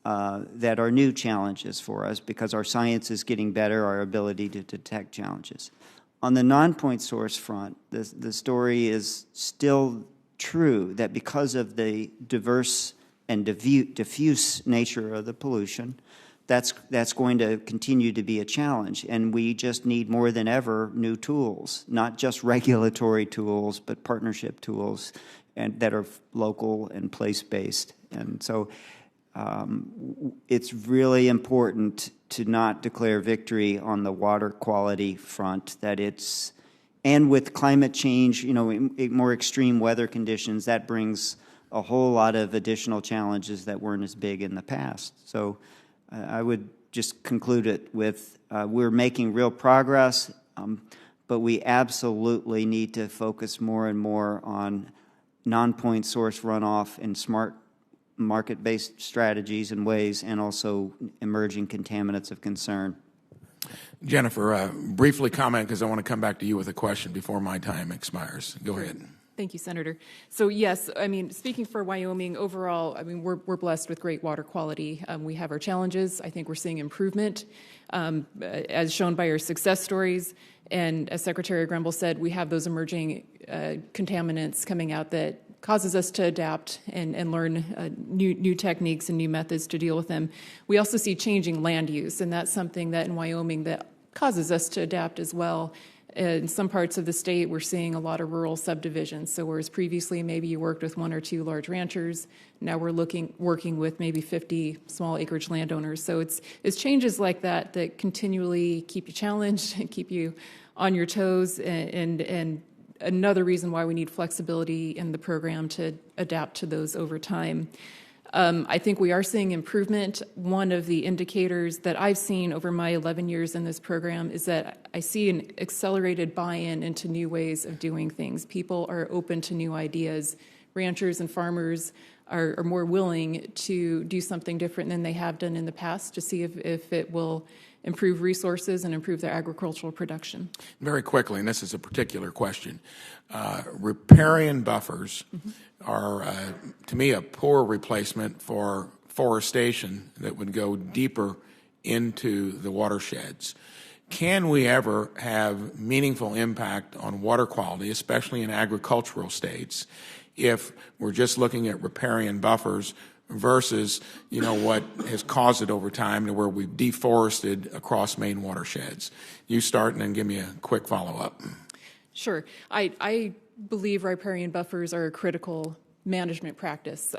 Speaker 8: that are new challenges for us because our science is getting better, our ability to detect challenges. On the non-point source front, the story is still true that because of the diverse and diffuse nature of the pollution, that's going to continue to be a challenge. And we just need more than ever new tools, not just regulatory tools, but partnership tools and that are local and place-based. And so it's really important to not declare victory on the water quality front, and with climate change, more extreme weather conditions, that brings a whole lot of additional challenges that weren't as big in the past. So I would just conclude it with we're making real progress, but we absolutely need to focus more and more on non-point source runoff and smart market-based strategies and ways, and also emerging contaminants of concern.
Speaker 14: Jennifer, briefly comment, because I want to come back to you with a question before my time expires. Go ahead.
Speaker 7: Thank you, Senator. So yes, I mean, speaking for Wyoming overall, I mean, we're blessed with great water quality. We have our challenges. I think we're seeing improvement, as shown by our success stories. And as Secretary Grumble said, we have those emerging contaminants coming out that causes us to adapt and learn new techniques and new methods to deal with them. We also see changing land use, and that's something that in Wyoming that causes us to adapt as well. In some parts of the state, we're seeing a lot of rural subdivisions. So whereas previously maybe you worked with 1 or 2 large ranchers, now we're working with maybe 50 small acreage landowners. So it's changes like that that continually keep you challenged and keep you on your toes, and another reason why we need flexibility in the program to adapt to those over time. I think we are seeing improvement. One of the indicators that I've seen over my 11 years in this program is that I see an accelerated buy-in into new ways of doing things. People are open to new ideas. Ranchers and farmers are more willing to do something different than they have done in the past to see if it will improve resources and improve their agricultural production.
Speaker 14: Very quickly, and this is a particular question, riparian buffers are, to me, a poor replacement for forestation that would go deeper into the watersheds. Can we ever have meaningful impact on water quality, especially in agricultural states, if we're just looking at riparian buffers versus, what has caused it over time to where we've deforested across main watersheds? You start and then give me a quick follow-up.
Speaker 7: Sure. I believe riparian buffers are a critical management practice.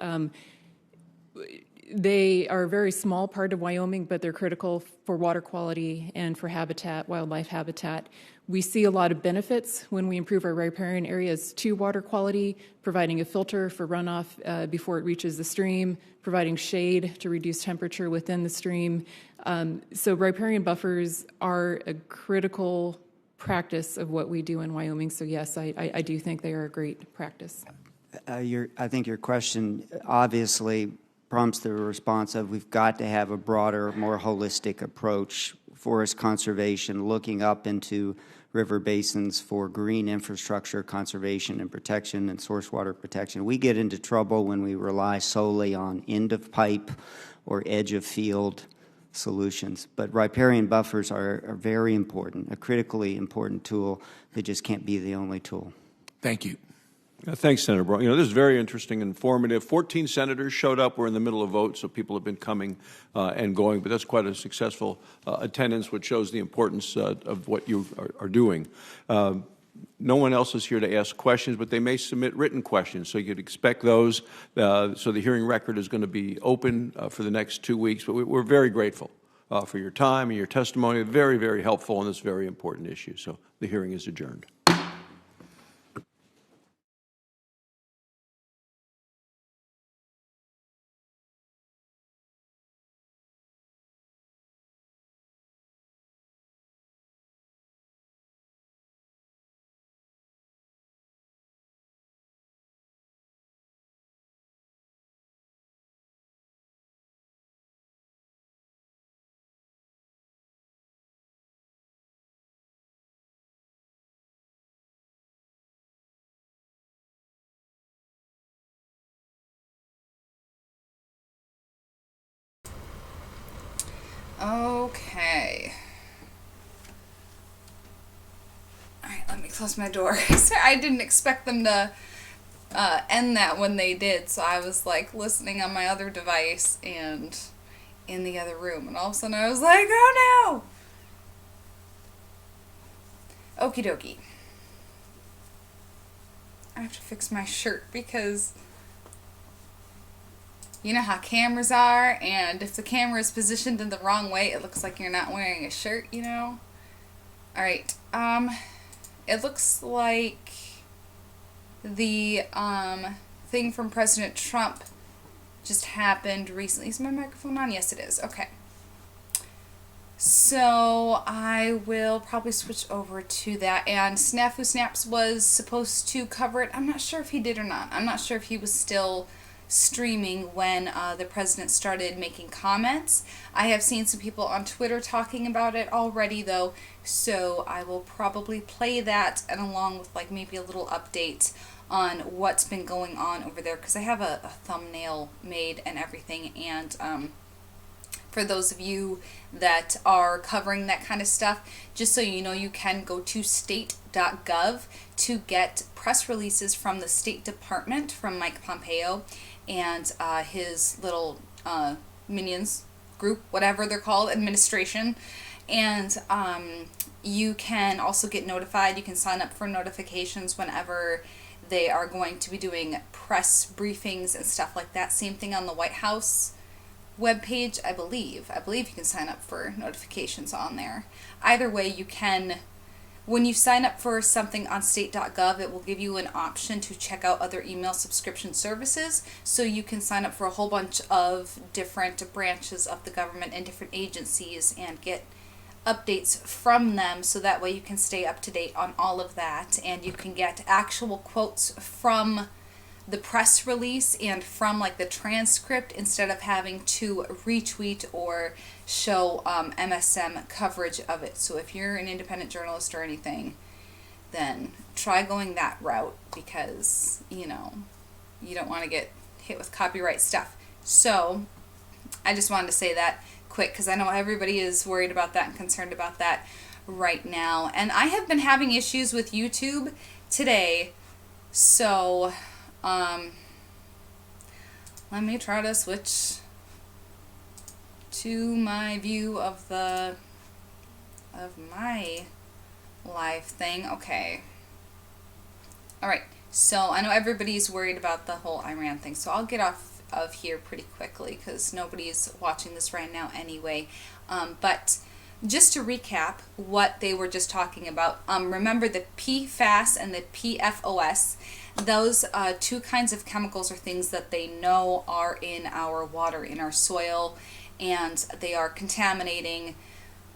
Speaker 7: They are a very small part of Wyoming, but they're critical for water quality and for habitat, wildlife habitat. We see a lot of benefits when we improve our riparian areas to water quality, providing a filter for runoff before it reaches the stream, providing shade to reduce temperature within the stream. So riparian buffers are a critical practice of what we do in Wyoming. So yes, I do think they are a great practice.
Speaker 8: I think your question obviously prompts the response of we've got to have a broader, more holistic approach, forest conservation, looking up into river basins for green infrastructure conservation and protection and source water protection. We get into trouble when we rely solely on end of pipe or edge of field solutions. But riparian buffers are very important, a critically important tool. They just can't be the only tool.
Speaker 14: Thank you.
Speaker 5: Thanks, Senator Brown. This is very interesting and informative. 14 senators showed up. We're in the middle of votes, so people have been coming and going, but that's quite a successful attendance, which shows the importance of what you are doing. No one else is here to ask questions, but they may submit written questions, so you could expect those. So the hearing record is going to be open for the next 2 weeks, but we're very grateful for your time and your testimony. Very, very helpful on this very important issue. So the hearing is adjourned.
Speaker 1: Okay. All right, let me close my door. Sorry, I didn't expect them to end that when they did, so I was like listening on my other device and in the other room, and all of a sudden I was like, oh no! Okie dokie. I have to fix my shirt because you know how cameras are, and if the camera is positioned in the wrong way, it looks like you're not wearing a shirt, you know? Alright, it looks like the, thing from President Trump just happened recently. Is my microphone on? Yes, it is. Okay. So, I will probably switch over to that, and Snafu Snaps was supposed to cover it. I'm not sure if he did or not. I'm not sure if he was still streaming when the president started making comments. I have seen some people on Twitter talking about it already though, so I will probably play that, and along with like maybe a little update on what's been going on over there, because I have a thumbnail made and everything, and for those of you that are covering that kind of stuff, just so you know, you can go to state.gov to get press releases from the State Department, from Mike Pompeo and his little minions group, whatever they're called, administration. And you can also get notified. You can sign up for notifications whenever they are going to be doing press briefings and stuff like that. Same thing on the White House webpage, I believe. I believe you can sign up for notifications on there. Either way, you can. When you sign up for something on state.gov, it will give you an option to check out other email subscription services. So you can sign up for a whole bunch of different branches of the government and different agencies and get updates from them, so that way you can stay up to date on all of that, and you can get actual quotes from the press release and from like the transcript instead of having to retweet or show MSM coverage of it. So if you're an independent journalist or anything, then try going that route, because you don't want to get hit with copyright stuff. So I just wanted to say that quick, because I know everybody is worried about that and concerned about that right now. And I have been having issues with YouTube today, so let me try to switch to my view of my live thing. Okay. Alright, so I know everybody's worried about the whole Iran thing, so I'll get off of here pretty quickly because nobody's watching this right now anyway. But just to recap what they were just talking about, remember the PFAS and the PFOS. Those two kinds of chemicals are things that they know are in our water, in our soil, and they are contaminating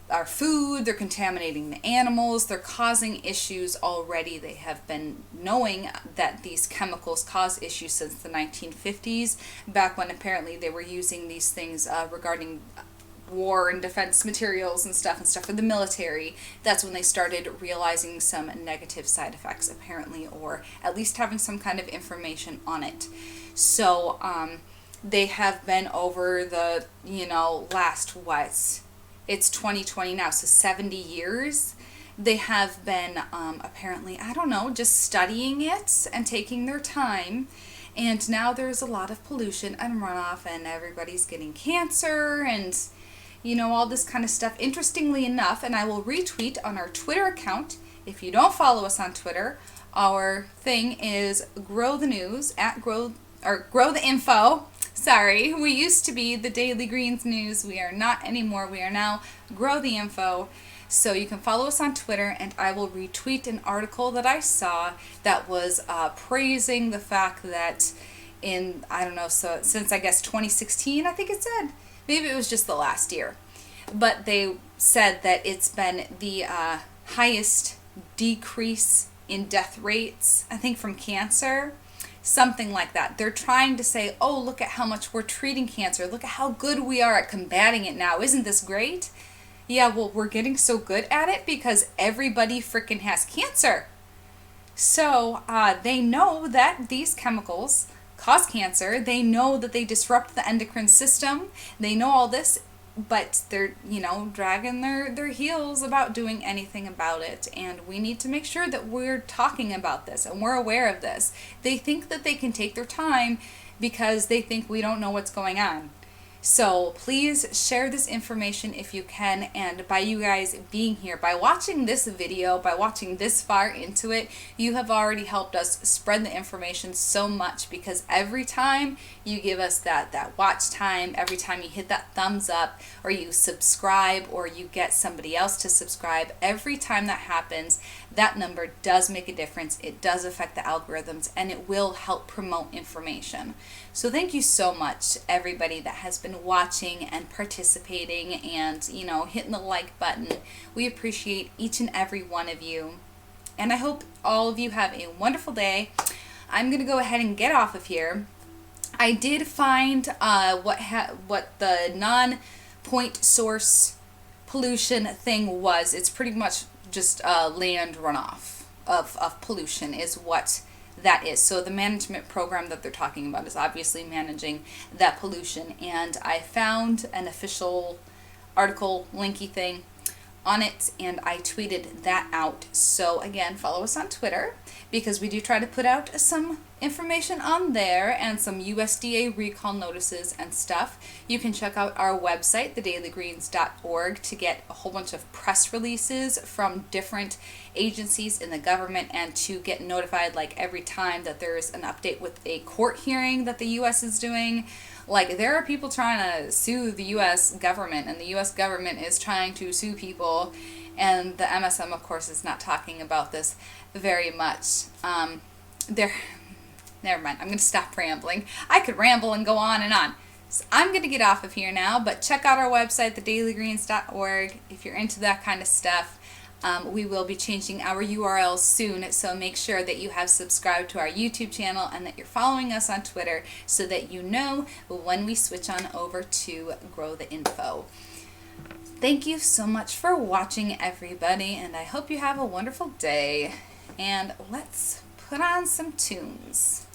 Speaker 1: our food, they're contaminating the animals, they're causing issues already. They have been knowing that these chemicals cause issues since the 1950s, back when apparently they were using these things regarding war and defense materials and stuff for the military. That's when they started realizing some negative side effects apparently, or at least having some kind of information on it. So they have been over the, last it's 2020 now, so 70 years. They have been apparently, I don't know, just studying it and taking their time. And now there's a lot of pollution and runoff, and everybody's getting cancer and, all this kind of stuff. Interestingly enough, and I will retweet on our Twitter account, if you don't follow us on Twitter, our thing is Grow the News, Grow the Info. Sorry, we used to be the Daily Greens News. We are not anymore. We are now Grow the Info. So you can follow us on Twitter, and I will retweet an article that I saw that was praising the fact that in, I don't know, so since I guess 2016, I think it said, maybe it was just the last year, but they said that it's been the highest decrease in death rates, I think, from cancer. Something like that. They're trying to say, oh, look at how much we're treating cancer. Look at how good we are at combating it now. Isn't this great? Yeah, well, we're getting so good at it because everybody freaking has cancer. So they know that these chemicals cause cancer. They know that they disrupt the endocrine system. They know all this, but they're, dragging their heels about doing anything about it. And we need to make sure that we're talking about this and we're aware of this. They think that they can take their time because they think we don't know what's going on. So please share this information if you can, and by you guys being here, by watching this video, by watching this far into it, you have already helped us spread the information so much, because every time you give us that watch time, every time you hit that thumbs up, or you subscribe, or you get somebody else to subscribe, every time that happens, that number does make a difference. It does affect the algorithms, and it will help promote information. So thank you so much, everybody that has been watching and participating and, hitting the like button. We appreciate each and every one of you. And I hope all of you have a wonderful day. I'm going to go ahead and get off of here. I did find what the non-point source pollution thing was. It's pretty much just land runoff of pollution is what that is. So the management program that they're talking about is obviously managing that pollution. And I found an official article, linky thing on it, and I tweeted that out. So again, follow us on Twitter, because we do try to put out some information on there and some USDA recall notices and stuff. You can check out our website, thedailygreens.org, to get a whole bunch of press releases from different agencies in the government and to get notified like every time that there's an update with a court hearing that the U.S. is doing. Like, there are people trying to sue the U.S. government, and the U.S. government is trying to sue people, and the MSM, of course, is not talking about this very much. Never mind, I'm going to stop rambling. I could ramble and go on and on. So I'm going to get off of here now, but check out our website, thedailygreens.org, if you're into that kind of stuff. We will be changing our URLs soon, so make sure that you have subscribed to our YouTube channel and that you're following us on Twitter so that you know when we switch on over to Grow the Info. Thank you so much for watching, everybody, and I hope you have a wonderful day. And let's put on some tunes.